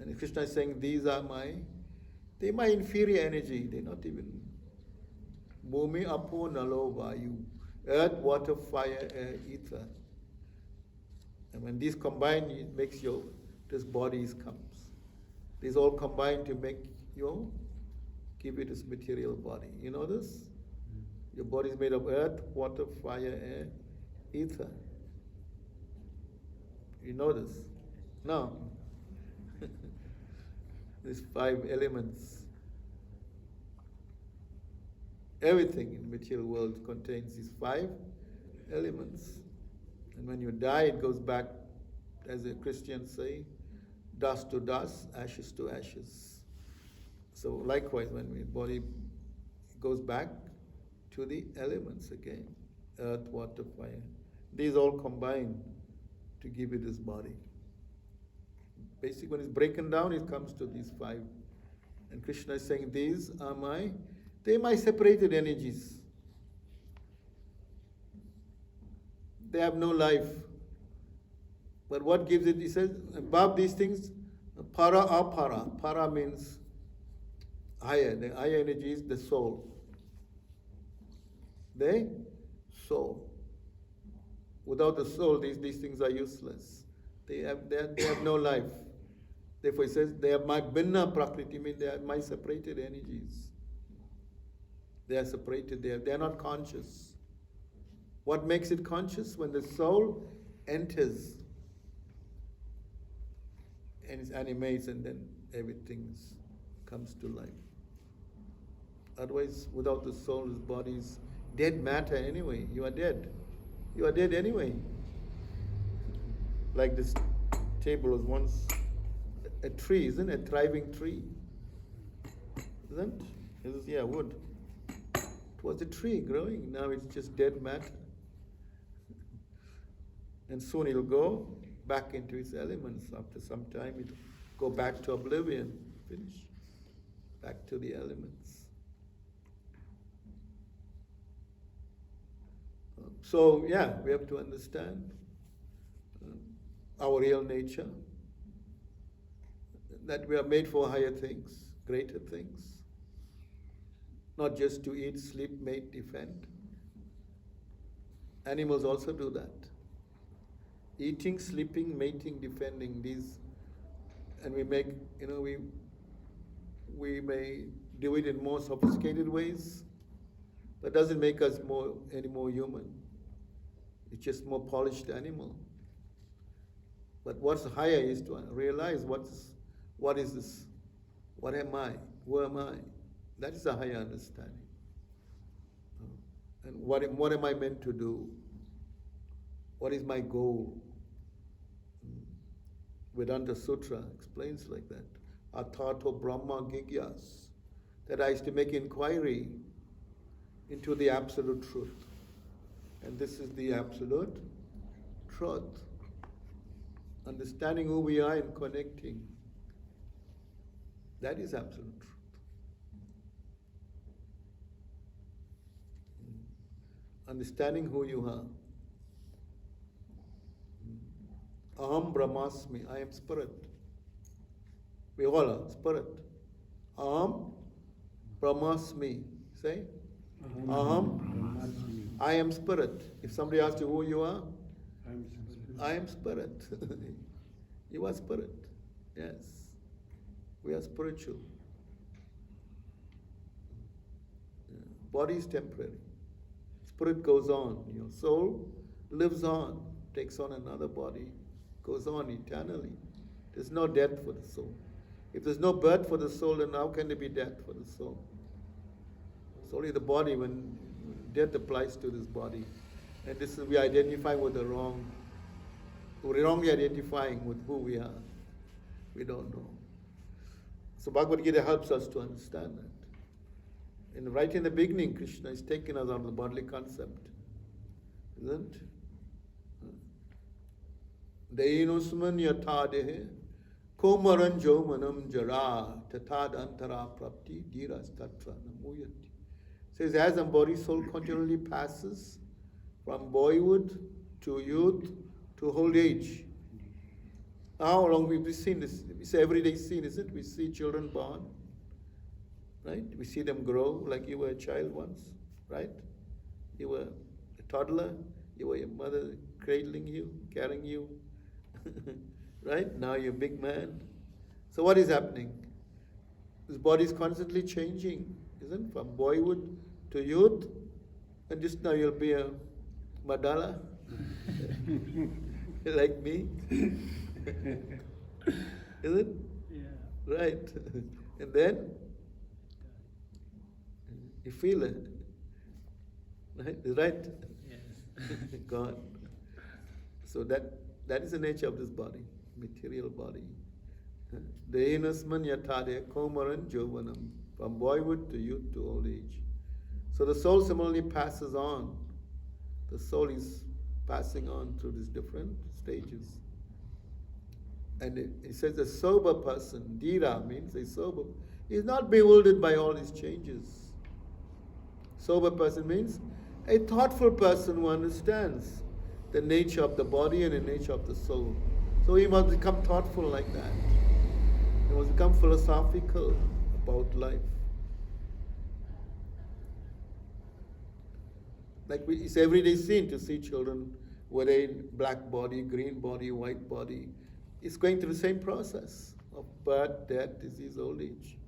A: And Krishna is saying, they're my inferior energy. They're not even. Bhumi apo nalo vayu. Earth, water, fire, air, ether. And when these combine, it makes this body comes. These all combine to make you, give you this material body. You know this? Your body is made of earth, water, fire, air, ether. You know this? No. These 5 elements. Everything in the material world contains these 5 elements. And when you die, it goes back, as the Christians say, dust to dust, ashes to ashes. So likewise, when the body goes back to the elements again, earth, water, fire. These all combine to give you this body. Basically, when it's broken down, it comes to these 5. And Krishna is saying, these are they're my separated energies. They have no life. But what gives it? He says, above these things, para apara. Para means higher. The higher energy is the soul. The soul. Without the soul, these things are useless. They have no life. Therefore, he says, they are my binna prakriti, means they are my separated energies. They are separated, they are not conscious. What makes it conscious? When the soul enters and it animates, and then everything comes to life. Otherwise, without the soul, this body is dead matter anyway. You are dead. You are dead anyway. Like this table was once a tree, isn't it? A thriving tree. Isn't it? It is, wood. It was a tree growing. Now it's just dead matter. And soon it'll go back into its elements. After some time, it'll go back to oblivion. Finish. Back to the elements. So, we have to understand our real nature, that we are made for higher things, greater things, not just to eat, sleep, mate, defend. Animals also do that. Eating, sleeping, mating, defending, these, and we make, we may do it in more sophisticated ways, but doesn't make us any more human. It's just more polished animal. But what's higher is to realize what is this? What am I? Who am I? That is a higher understanding. And what am I meant to do? What is my goal? Vedanta Sutra explains like that. Atato Brahma Gigyas. That I is to make inquiry into the absolute truth. And this is the absolute truth. Understanding who we are and connecting. That is absolute truth. Understanding who you are. Aham Brahmasmi, I am spirit. We all are spirit. Aham Brahmasmi. Say, Aham, I am spirit. If somebody asks you who you are, I am spirit. You are spirit. Yes. We are spiritual. Body is temporary. Spirit goes on. Your soul lives on, takes on another body, goes on eternally. There's no death for the soul. If there's no birth for the soul, then how can there be death for the soul? It's only the body, when death applies to this body. And this is, we identify with the wrong. We're wrongly identifying with who we are. We don't know. So Bhagavad Gita helps us to understand that. And right in the beginning, Krishna is taking us out of the bodily concept. Isn't it? Deinusman yatha dehe komaranjo manam jara tatad antara prapti dhiras tatra namuyati. Says, as a body soul continually passes from boyhood to youth to old age. How long we've seen this? It's an everyday scene, isn't it? We see children born, right? We see them grow like you were a child once, right? You were a toddler, you were your mother cradling you, carrying you, right? Now you're a big man. So what is happening? This body is constantly changing, isn't it? From boyhood to youth, and just now you'll be a Madala, like me, is it?
B: Yeah.
A: Right. And then you feel it, right? Right?
B: Yes.
A: God. So that is the nature of this body, material body. Dehinasman yatade komaran jovanam, from boyhood to youth to old age. So the soul similarly passes on. The soul is passing on through these different stages. And it says a sober person, dhira means a sober, is not bewildered by all these changes. Sober person means a thoughtful person who understands the nature of the body and the nature of the soul. So he must become thoughtful like that. He must become philosophical about life. Like it's everyday scene to see children, whether in black body, green body, white body, it's going through the same process of birth, death, disease, old age.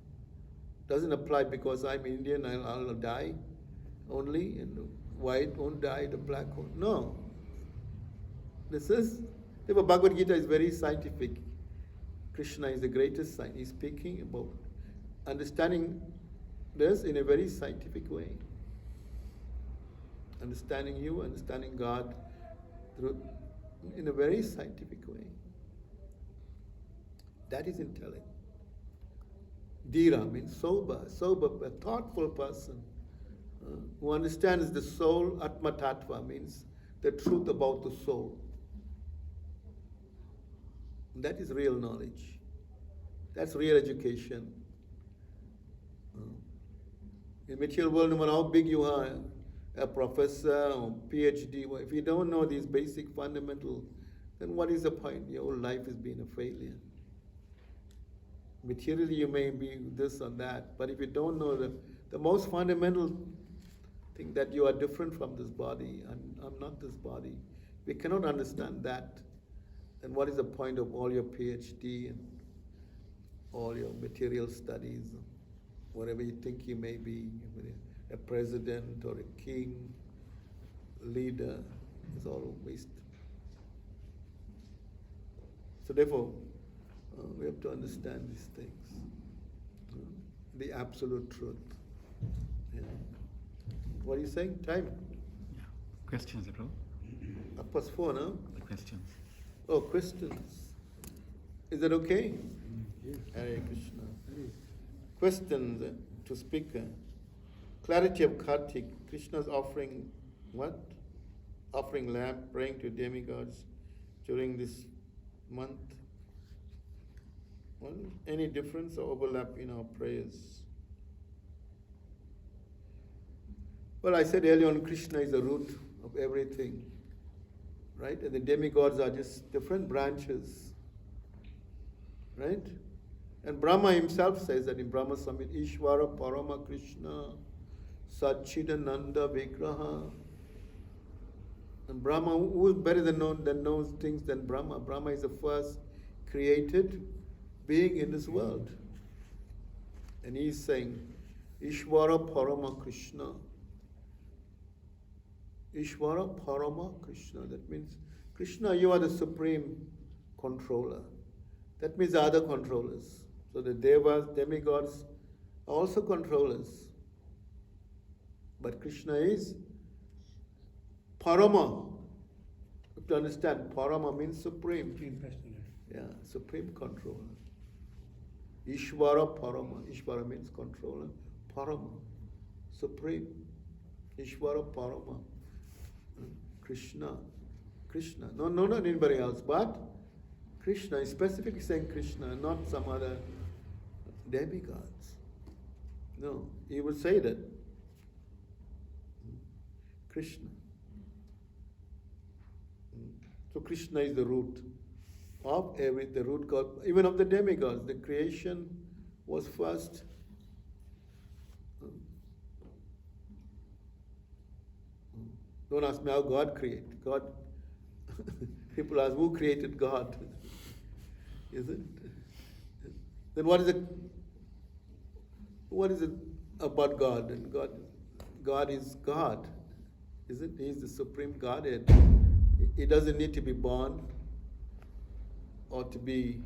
A: Doesn't apply because I'm Indian, I'll die only, and the white won't die, the black won't. No. This is, the Bhagavad Gita is very scientific. Krishna is the greatest scientist. He's speaking about understanding this in a very scientific way. Understanding you, understanding God through, in a very scientific way. That is intellect. Dhira means sober, a thoughtful person who understands the soul. Atma Tattva means the truth about the soul. That is real knowledge. That's real education. In material world, no matter how big you are, a professor or PhD, if you don't know these basic fundamental, then what is the point? Your whole life has been a failure. Materially, you may be this or that, but if you don't know the most fundamental thing, that you are different from this body, I'm not this body. We cannot understand that. Then what is the point of all your PhD and all your material studies, whatever you think you may be, a president or a king, leader, is all waste. So therefore, we have to understand these things. The absolute truth. Yeah. What are you saying? Time?
D: Yeah. Questions, bro?
A: 4, no?
D: The questions.
A: Oh, questions. Is that okay?
B: Yes.
A: Hare Krishna. Questions to speaker. Clarity of Kartik. Krishna's offering what? Offering lamp, praying to demigods during this month. Well, any difference or overlap in our prayers? Well, I said earlier on, Krishna is the root of everything, right? And the demigods are just different branches, right? And Brahma himself says that in Brahma Samhita, Ishvara Parama Krishna Satchidananda Vigraha. And Brahma, who is better than knows things than Brahma? Brahma is the first created being in this world. And he's saying, Ishvara Parama Krishna. Ishvara Parama Krishna. That means, Krishna, you are the supreme controller. That means other controllers. So the devas, demigods are also controllers. But Krishna is Parama. You have to understand, Parama means supreme.
B: Supreme Personality.
A: Yeah, supreme controller. Ishvara Parama. Ishvara means controller. Parama, supreme. Ishvara Parama. Krishna. Krishna. No, not anybody else, but Krishna is specifically saying Krishna, not some other demigods. No, he would say that. Krishna. So Krishna is the root of the root god, even of the demigods. The creation was first. Don't ask me how God created. God, people ask who created God? Is it? Then what is it about God? And God is God, isn't He? He's the supreme Godhead. He doesn't need to be born or to be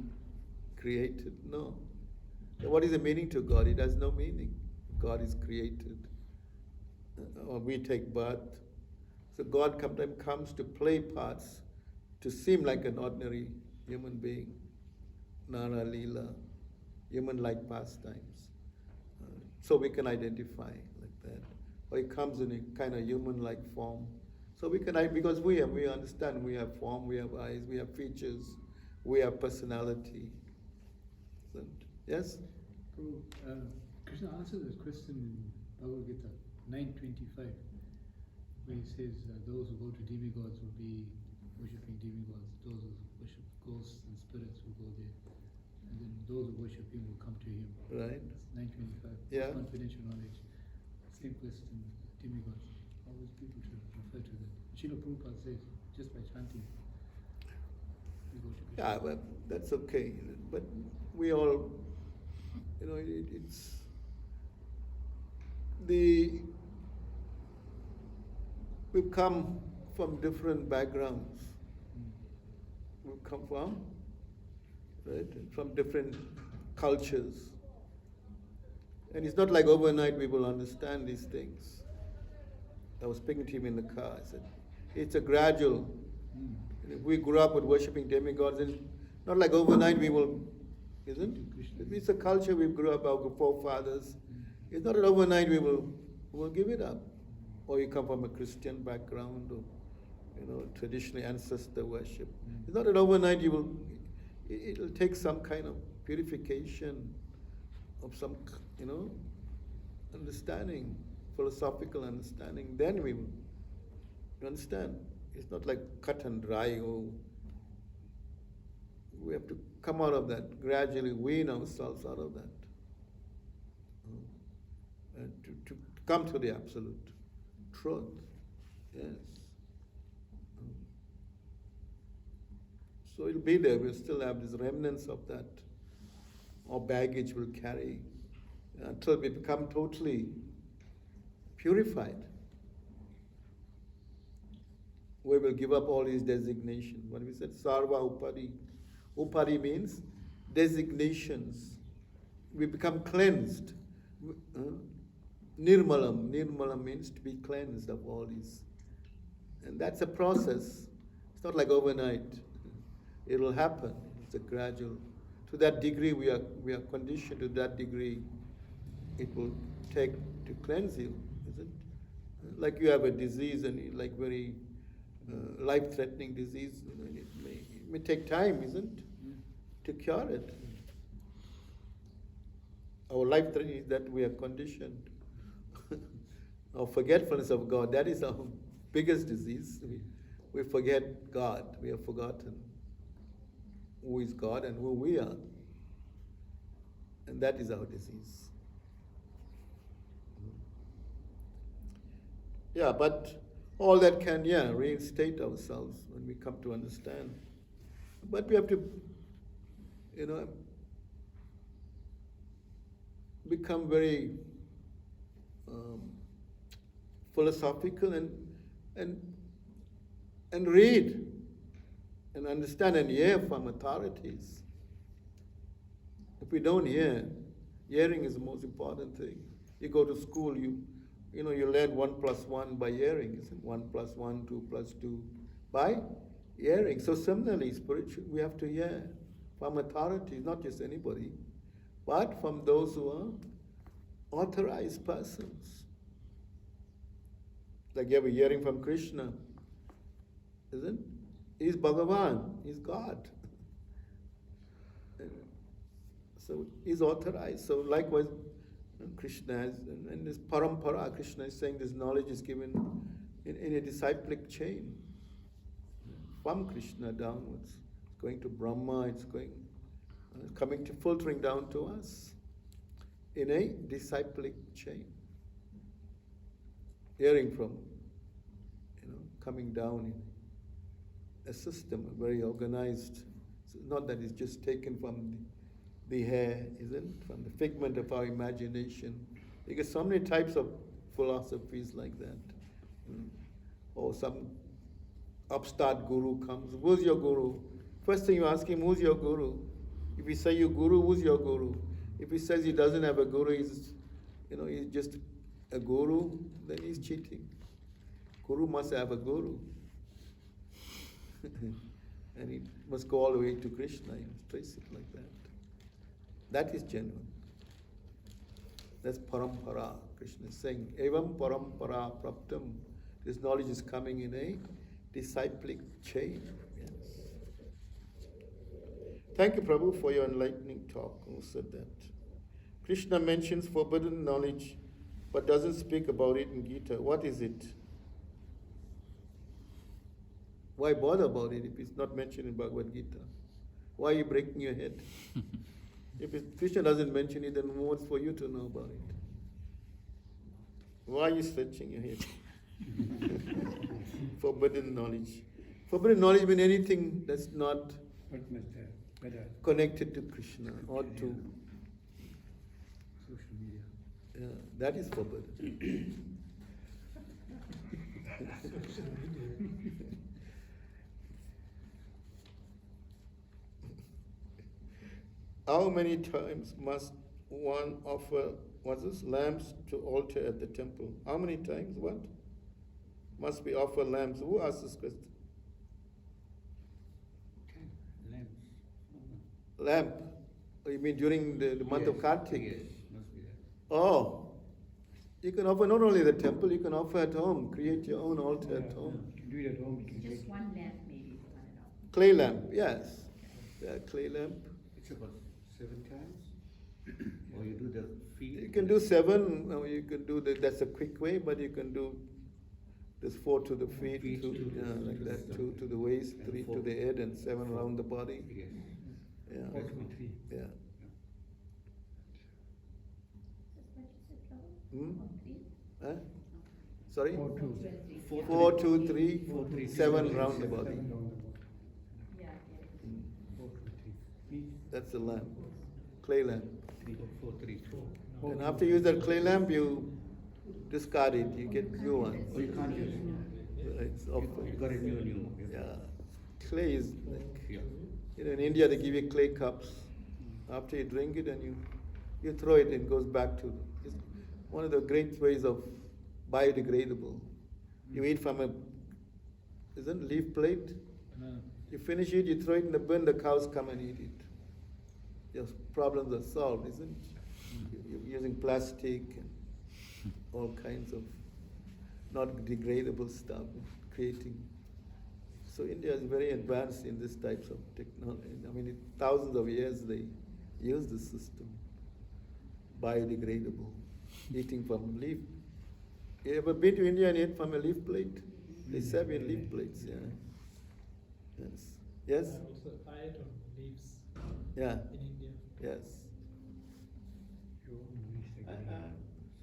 A: created. No. What is the meaning to God? It has no meaning. God is created. Or we take birth. So God sometimes comes to play parts, to seem like an ordinary human being. Nara Leela, human-like pastimes. So we can identify like that. Or He comes in a kind of human-like form. So we can, because we understand, we have form, we have eyes, we have features, we have personality. Yes?
B: Krishna answered this question in Bhagavad Gita 9:25, where he says those who go to demigods will be worshipping demigods, those who worship ghosts and spirits will go there, and then those who worship him will come to him.
A: Right.
B: That's 9:25.
A: Yeah.
B: Confidential knowledge. Same question, demigods. Always people should refer to that. Srila Prabhupada says, just by chanting, we go to Krishna.
A: Yeah, but that's okay. But we all, it's we've come from different backgrounds. We've come from different cultures. And it's not like overnight we will understand these things. I was speaking to him in the car. I said, it's a gradual. If we grew up with worshipping demigods, it's not like overnight we will, isn't it? It's a culture we grew up, our forefathers. It's not that overnight we will give it up. Or you come from a Christian background, or traditionally ancestor worship. It's not that overnight it'll take some kind of purification of some, understanding, philosophical understanding. Then we will understand. It's not like cut and dry. We have to come out of that, gradually wean ourselves out of that. And to come to the absolute truth. Yes. So it'll be there. We'll still have these remnants of that. Or baggage we'll carry until we become totally purified. We will give up all these designations. When we said sarva upari, upari means designations. We become cleansed. Nirmalam means to be cleansed of all these. And that's a process. It's not like overnight. It'll happen. It's a gradual. To that degree we are conditioned, to that degree it will take to cleanse you, isn't it? Like you have a disease and like very life-threatening disease, it may take time, isn't it, to cure it. Our life-threatening is that we are conditioned. Our forgetfulness of God, that is our biggest disease. We forget God. We have forgotten who is God and who we are. And that is our disease. Yeah, but all that can, reinstate ourselves when we come to understand. But we have to, become very philosophical and read and understand and hear from authorities. If we don't hear, hearing is the most important thing. You go to school, you learn 1 + 1 by hearing, isn't it? 1 + 1, 2 + 2 by hearing. So similarly, spiritual, we have to hear from authorities, not just anybody, but from those who are authorized persons. Like you have a hearing from Krishna, isn't it? He's Bhagavan, he's God. So he's authorized. So likewise, Krishna has, and this parampara, Krishna is saying this knowledge is given in a disciplic chain. From Krishna downwards. It's going to Brahma, it's going, coming to filtering down to us in a disciplic chain. Hearing from, coming down in a system, very organized. So not that it's just taken from the hair, isn't? From the figment of our imagination. Because so many types of philosophies like that. Mm. Or some upstart guru comes. Who's your guru? First thing you ask him, who's your guru? If he say you guru, who's your guru? If he says he doesn't have a guru, he's just a guru, then he's cheating. Guru must have a guru. And he must go all the way to Krishna, you must trace it like that. That is genuine. That's parampara. Krishna is saying, evam parampara praptam. This knowledge is coming in a disciplic chain. Yes. Thank you, Prabhu, for your enlightening talk. Who said that? Krishna mentions forbidden knowledge, but doesn't speak about it in Gita. What is it? Why bother about it if it's not mentioned in Bhagavad Gita? Why are you breaking your head? Krishna doesn't mention it, then what's for you to know about it? Why are you stretching your head? Forbidden knowledge. Forbidden knowledge means anything that's not connected to Krishna or to
B: Social media.
A: Yeah, that is forbidden. How many times must one offer lamps to altar at the temple? How many times? What? Must we offer lamps? Who asked this question?
E: Lamps.
A: Lamp? Oh, you mean during the month of Kartik?
E: Yes, must be that.
A: Oh, you can offer not only the temple, you can offer at home. Create your own altar at home.
E: Do it at home.
F: Just one lamp maybe, one and all.
A: Clay lamp, yes. Yeah, clay lamp.
E: It's about 7 times. Or you do the feet.
A: You can do 7, or you can do that's a quick way, but you can do this 4 to the feet,
E: Feet
A: 2,
E: to the-
A: like
E: to the
A: that,
E: stomach.
A: 2 to the waist,
E: And
A: 3 to
E: 4.
A: the head, and 7 around the body.
E: Yes.
A: Yeah.
E: That's good.
A: Yeah.
F: That's what you said, Prabhu?
A: Hmm?
F: 4, 3?
A: Huh? Sorry?
B: 4, 2.
F: 4,
A: 4, 2, 3,
E: 4, 3,
A: 7 round the body.
F: Yeah,
A: Mm.
E: 4, 2, 3.
A: That's the lamp, clay lamp.
E: 3, 4, 3, 4.
A: And after you use that clay lamp, you discard it, you get new one.
E: Oh, you can't use it.
A: It's off.
E: You got a new.
A: Yeah. Clay is like,
E: Yeah.
A: in India they give you clay cups. After you drink it and you throw it, it goes back to, it's one of the great ways of biodegradable. You eat from isn't leaf plate?
B: No.
A: You finish it, you throw it in the bin, the cows come and eat it. Your problems are solved, isn't it? You're using plastic and all kinds of not degradable stuff, creating. So India is very advanced in these types of technology. I mean, thousands of years they use this system, biodegradable, eating from leaf. You ever been to India and eat from a leaf plate? They serve you in leaf plates, yeah. Yes. Yes?
G: I also ate on leaves
A: Yeah.
G: in India.
A: Yes.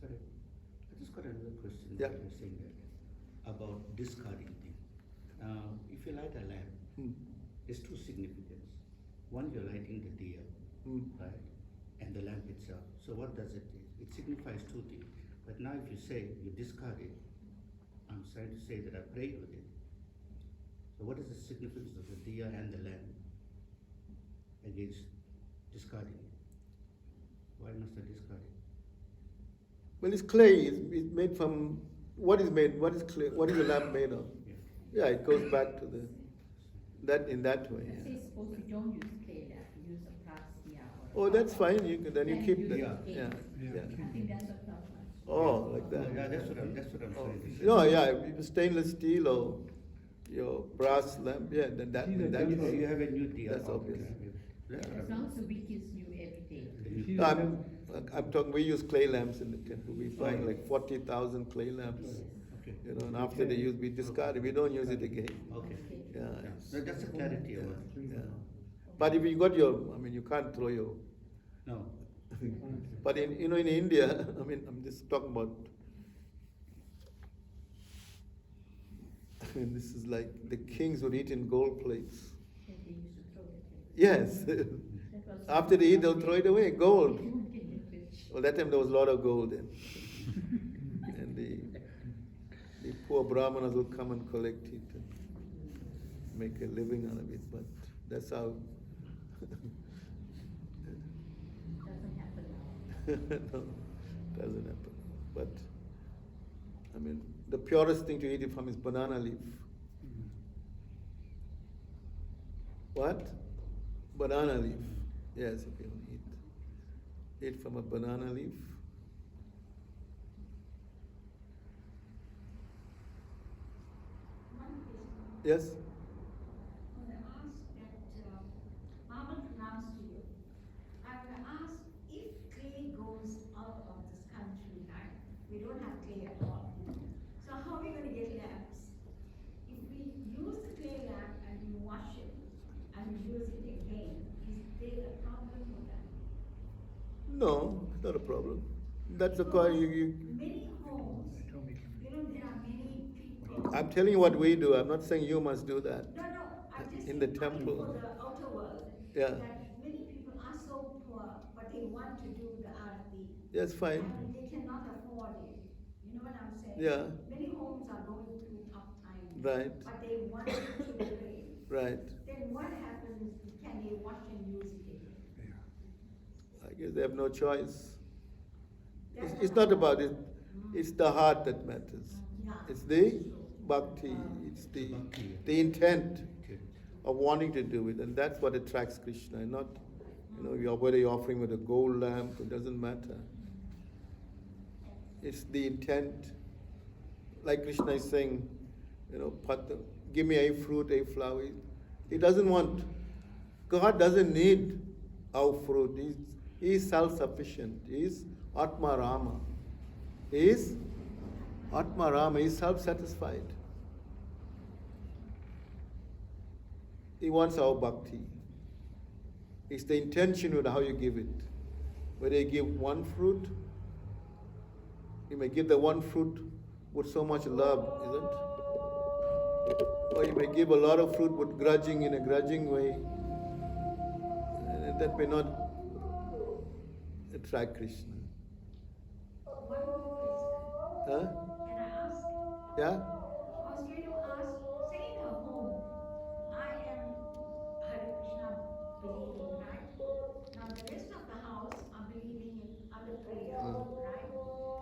E: Sorry. I just got another question.
A: Yeah.
E: You're saying that about discarding thing. If you light a lamp,
A: Hmm.
E: there's 2 significance. One, you're lighting the diya,
A: Hmm.
E: right? And the lamp itself. So what does it do? It signifies 2 things. But now if you say you discard it, I'm trying to say that I prayed with it. So what is the significance of the diya and the lamp against discarding it? Why must I discard it?
A: Well, it's clay. It's made from what is made? What is clay? What is the lamp made of?
E: Yeah.
A: Yeah, it goes back to in that way.
F: Let's
A: Yeah.
F: say suppose you don't use clay lamp, you use a brass diya or.
A: Oh, that's fine. You keep
F: Then
A: that.
F: you
A: Yeah.
F: use
A: Yeah.
F: clay.
A: Yeah.
F: I think that's what Prabhu wants.
A: Oh, like that.
E: Yeah, that's what I'm
A: Oh.
E: trying to say.
A: No, yeah. If it's stainless steel or your brass lamp, yeah, then that.
E: You have a new diya.
A: That's
E: out
A: obvious.
E: there. That's what
F: As
E: I'm-
F: long as the wick is new every day.
A: No, I'm talking. We use clay lamps in the temple. We find like 40,000 clay lamps.
E: Okay.
A: You know, and after they use, we discard it. We don't use it again.
E: Okay.
A: Yeah.
E: Yeah.
A: it's-
E: No, that's the clarity
A: yeah,
E: I want.
A: yeah. But if you got you can't throw your.
E: No.
A: But in India, I mean, I'm just talking about. I mean, this is like the kings would eat in gold plates.
F: That they used to throw the clay.
A: Yes.
F: That was
A: After they eat, they'll throw it away. Gold.
F: Everyone can get rich.
A: Well, that time there was a lot of gold then. And the poor brahmanas will come and collect it and make a living out of it. But that's how.
F: Doesn't happen now.
A: No, doesn't happen. But, I mean, the purest thing to eat it from is banana leaf. What? Banana leaf. Yes, if you eat from a banana leaf.
H: One question.
A: Yes?
H: I want to ask that, Mama pronounced to you. I want to ask if clay goes out of this country, right? We don't have clay at all. So how are we going to get lamps? If we use the clay lamp and we wash it and we use it again, is there a problem with that?
A: No, it's not a problem. That's the call you.
H: Many homes,
B: Don't make him-
H: you know, there are many people.
A: I'm telling you what we do. I'm not saying you must do that.
H: No, I'm just
A: In the
H: saying,
A: temple.
H: for the outer world.
A: Yeah.
H: That many people are so poor, but they want to do the arati.
A: That's fine.
H: And they cannot afford it. You know what I'm saying?
A: Yeah.
H: Many homes are going through tough times.
A: Right.
H: But they want to pray.
A: Right.
H: Then what happens? Can they wash and use it again?
A: I guess they have no choice.
H: That's
A: It's
H: what
A: not
H: I'm-
A: about it. It's the heart that matters.
H: Yeah.
A: It's the bhakti. It's the intent of wanting to do it, and that's what attracts Krishna. And not, whether you're offering with a gold lamp. It doesn't matter. It's the intent. Like Krishna is saying, give me a fruit, a flower. He doesn't want. God doesn't need our fruit. He's self-sufficient. He's Atma Rama. He's Atma Rama. He's self-satisfied. He wants our bhakti. It's the intention with how you give it. Whether you give one fruit, you may give the one fruit with so much love, isn't it? Or you may give a lot of fruit with in a grudging way. And that may not attract Krishna.
H: One more question.
A: Huh?
H: Can I ask?
A: Yeah?
H: I was going to ask, say in a home, I am Hare Krishna believing, right? Now the rest of the house are believing in other prayers, right?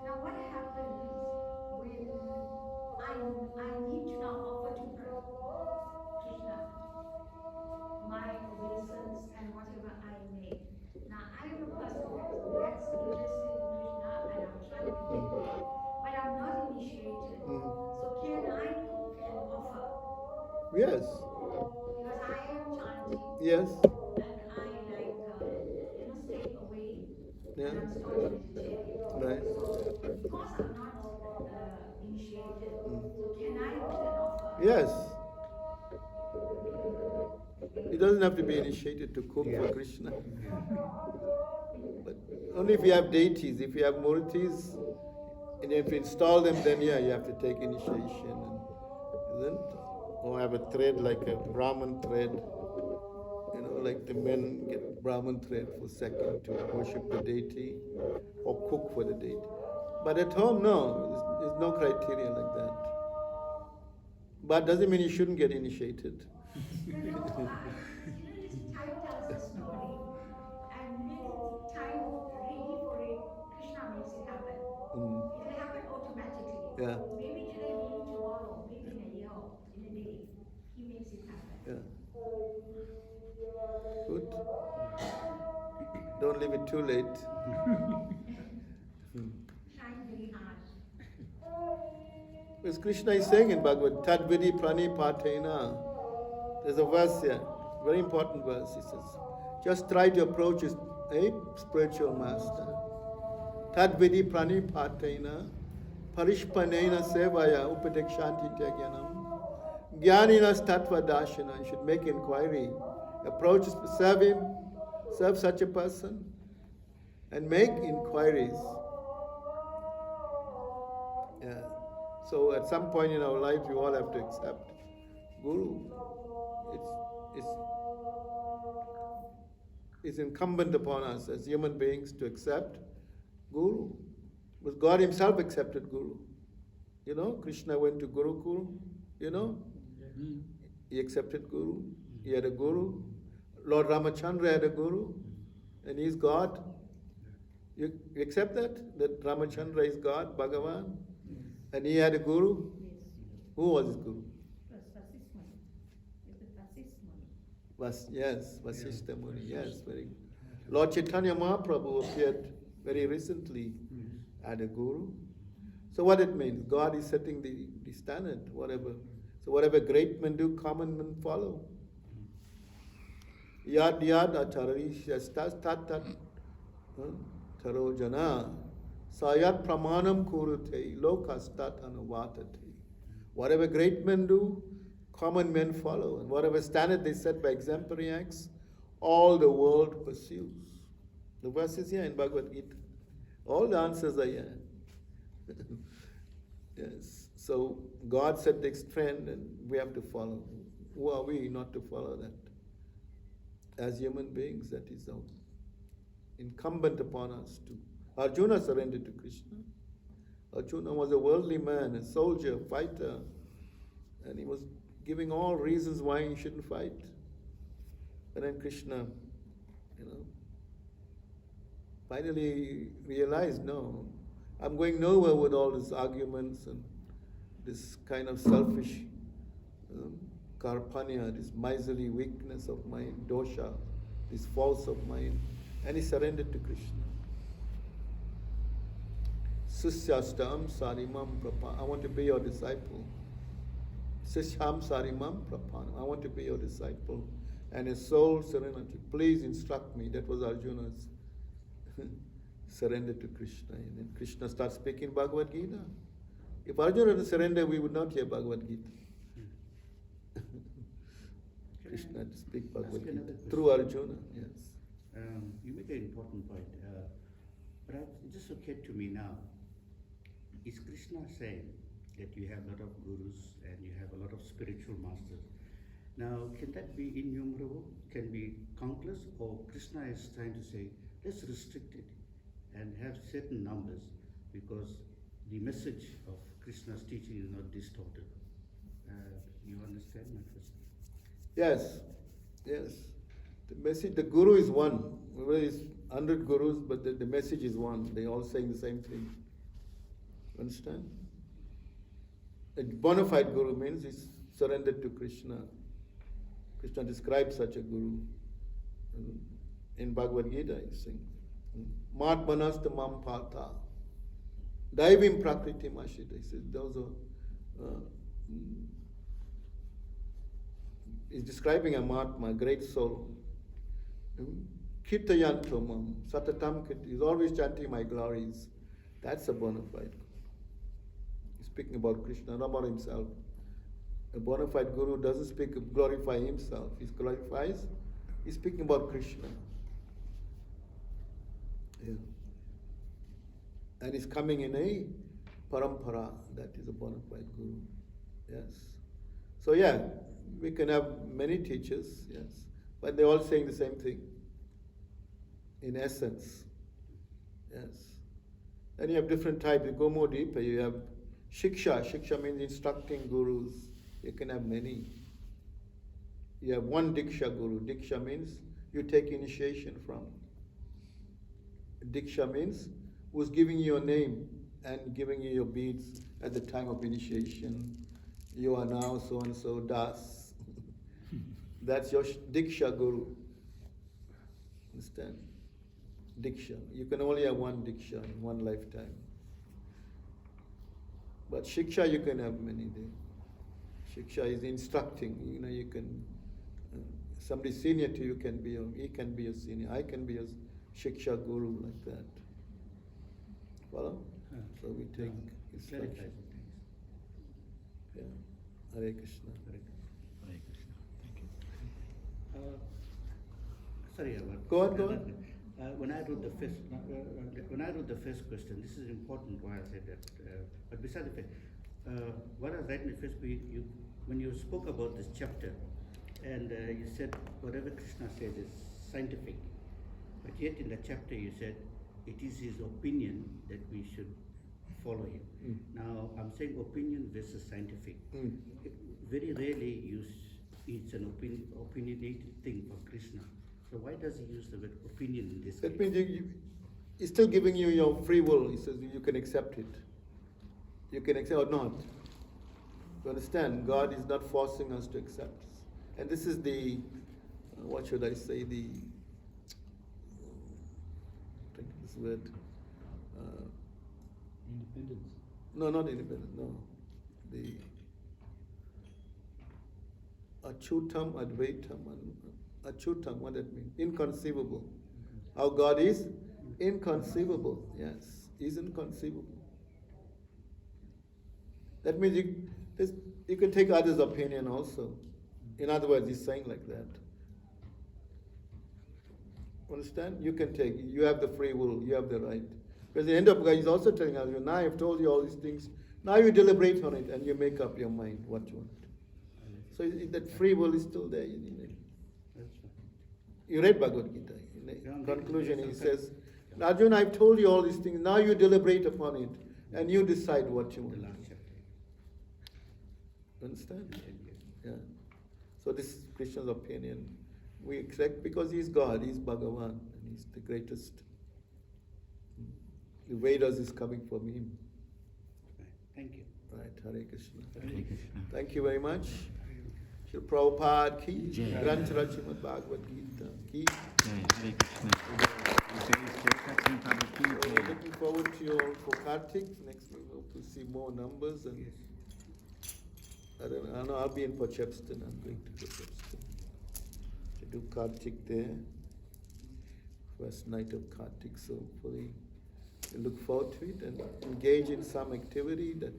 H: Now what happens when I need to now offer to Krishna my obeisance and whatever I make. Now I am a person that's interested in Krishna and I'm trying to get there, but I'm not initiated. So can I cook and offer?
A: Yes.
H: Because I am chanting
A: Yes.
H: and I stay away
A: Yeah.
H: and I'm still meditating.
A: Right.
H: So because I'm not initiated, so can I cook and offer?
A: Yes. It doesn't have to be initiated to cook for Krishna. But only if you have deities. If you have murtis, and if you install them, then you have to take initiation. Isn't? Or have a thread like a Brahman thread. Like the men get Brahman thread for second to worship the deity or cook for the deity. But at home, no. There's no criteria like that. But doesn't mean you shouldn't get initiated.
H: This time tells a story, and when it's time ready for it, Krishna makes it happen. It will happen automatically.
A: Yeah.
H: Maybe today, maybe tomorrow, maybe in a year, in a day, he makes it happen.
A: Yeah. Good. Don't leave it too late.
H: Trying very hard.
A: Because Krishna is saying in Bhagavad, Tadvidi pranipatena. There's a verse here, very important verse. He says, just try to approach a spiritual master. Tadvidi pranipatena, parishpanena sevaya upadekshanti tegyanam. Jnaninas tattva dashana. You should make inquiry. Approach, serve him, serve such a person, and make inquiries. Yeah. So at some point in our life, we all have to accept Guru. it's incumbent upon us as human beings to accept Guru. But God himself accepted Guru. You know, Krishna went to Gurukul, you know, he accepted Guru. He had a Guru. Lord Ramachandra had a Guru, and he's God. You accept that? That Ramachandra is God, Bhagavan? And he had a Guru?
F: Yes.
A: Who was his Guru?
F: It was Vasist Muni.
A: Yes, Vasishtha Muni, yes, very. Lord Chaitanya Mahaprabhu appeared very recently, had a Guru. So what it means? God is setting the standard, whatever. So whatever great men do, common men follow. Yad yad acharari shastas tat tat taro jana sayat pramanam kurute lokastat anuvatate. Whatever great men do, common men follow. And whatever standard they set by exemplary acts, all the world pursues. The verse is here in Bhagavad Gita. All the answers are here. Yes. So God set the trend and we have to follow. Who are we not to follow that? As human beings, that is incumbent upon us to. Arjuna surrendered to Krishna. Arjuna was a worldly man, a soldier, a fighter, and he was giving all reasons why he shouldn't fight. And then Krishna, finally realized, no, I'm going nowhere with all these arguments and this kind of selfish karpanya, this miserly weakness of mind, dosha, this faults of mind, and he surrendered to Krishna. Susyastam sarimam prapan. I want to be your disciple. Susyam sarimam prapan. I want to be your disciple. And his soul serenity. Please instruct me. That was Arjuna's surrender to Krishna. And then Krishna starts speaking Bhagavad Gita. If Arjuna had surrendered, we would not hear Bhagavad Gita. Krishna had to speak Bhagavad Gita through Arjuna. Yes.
E: You make an important point. But it just occurred to me now. Is Krishna saying that you have a lot of gurus and you have a lot of spiritual masters? Now, can that be innumerable? Can be countless? Or Krishna is trying to say, let's restrict it and have certain numbers because the message of Krishna's teaching is not distorted. You understand my question?
A: Yes. Yes. The message, the guru is one. There is 100 gurus, but the message is one. They all saying the same thing. Understand? A bona fide guru means he's surrendered to Krishna. Krishna describes such a guru. In Bhagavad Gita, he's saying, Matmanasta mam partha, daivim prakriti mashita. He says, those are, he's describing a Mahatma, a great soul. Kirtayanto mam, satatam kirti. He's always chanting my glories. That's a bona fide. He's speaking about Krishna, not about himself. A bona fide guru doesn't glorify himself. He's speaking about Krishna. Yeah. And he's coming in a parampara, that is a bona fide guru. Yes. So yeah, we can have many teachers, yes, but they're all saying the same thing. In essence. Yes. Then you have different types. You go more deeper, you have shiksha. Shiksha means instructing gurus. You can have many. You have one Diksha Guru. Diksha means you take initiation from. Diksha means who's giving you your name and giving you your beads at the time of initiation. You are now so and so Das. That's your Diksha Guru. Understand? Diksha. You can only have one Diksha in one lifetime. But Shiksha you can have many days. Shiksha is instructing. You can, somebody senior to you can be, he can be a senior. I can be a Shiksha Guru like that. Follow? So we take instruction. Yeah. Hare Krishna.
E: Hare Krishna.
D: Hare Krishna. Thank you.
E: Sorry, Albert.
A: Go on.
E: When I wrote the first question, this is important why I said that. But besides the fact, what I was writing the first page, when you spoke about this chapter, and you said whatever Krishna says is scientific, But yet in the chapter you said it is his opinion that we should follow him. Now I'm saying opinion versus scientific. Very rarely it's an opinionated thing for Krishna. So why does he use the word opinion in this
A: That
E: case?
A: means he's still giving you your free will. He says you can accept it. You can accept or not. You understand? God is not forcing us to accept. And this is the, what should I say, the, I think this word,
B: Independence.
A: no, not independent, no. The achutam advaitam, achutam, what that mean? Inconceivable. How God is inconceivable, yes, He's inconceivable. That means you can take others' opinion also. In other words, he's saying like that. Understand? You can take, you have the free will, you have the right. Because at the end of God, he's also telling us, now I've told you all these things, now you deliberate on it and you make up your mind what you want. So that free will is still there.
E: That's right.
A: You read Bhagavad Gita. In
E: Yeah,
A: the conclusion, he
E: okay.
A: says, Arjuna, I've told you all these things, now you deliberate upon it and you decide what you
E: The
A: want.
E: last chapter.
A: Understand? Yeah. So this is Krishna's opinion. We accept because he's God, he's Bhagavan, and he's the greatest. The Vedas is coming from him.
E: Right. Thank you.
A: Right, Hare Krishna.
D: Hare Krishna.
A: Thank you very much. Shri Prabhupada ki,
D: Jai.
A: Granth Rachimad Bhagavad Gita ki.
D: Jai, Hare Krishna. Jaisacinandana ki
A: So we're
D: jai.
A: looking forward to you all for Kartik. Next we hope to see more numbers and I don't know, I'll be in Pochepston. I'm going to Pochepston to do Kartik there. First night of Kartik, so hopefully we look forward to it and engage in some activity that.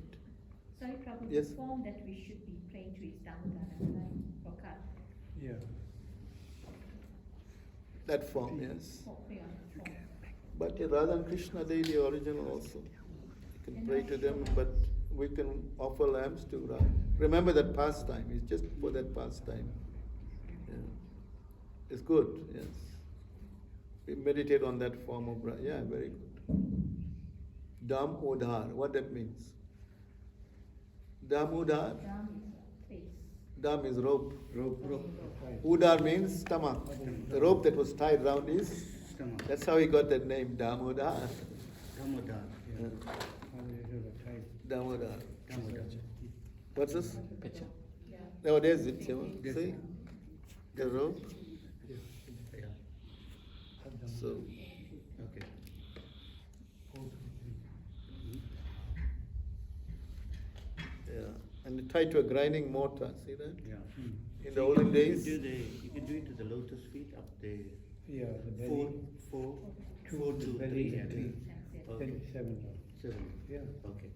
F: Sorry, Prabhu,
A: Yes.
F: the form that we should be praying to is Damodara, right? For Kartik.
C: Yeah.
A: That form, yes.
F: For pray on the form.
A: But Radha and Krishna, they the original also. You can pray to them, but we can offer lambs to Radha. Remember that pastime, it's just for that pastime. Yeah. It's good, yes. We meditate on that form of Radha. Yeah, very good. Damodar, what that means? Damodar,
F: Dam is a place.
A: Dam is rope.
C: Rope.
A: Udar means stomach. The rope that was tied round his,
E: Stomach.
A: that's how he got that name, Damodar.
E: Damodar.
A: Yeah. Damodar.
E: Damodar.
A: What's this?
D: Pecha.
A: Oh, there's it, see? The rope.
E: Yeah.
A: So,
E: Okay.
A: yeah. And tied to a grinding mortar, see that?
E: Yeah.
A: In the olden days,
E: You can do it to the lotus feet up there.
I: Yeah, the
E: Four,
I: belly.
E: four,
I: Two
E: four
I: to
E: to
I: belly
E: three.
I: to
E: and-
I: three.
F: That's it.
E: Okay.
I: 7
E: Seven.
I: Yeah.
E: Okay.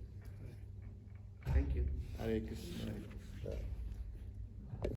E: Thank you.
A: Hare Krishna.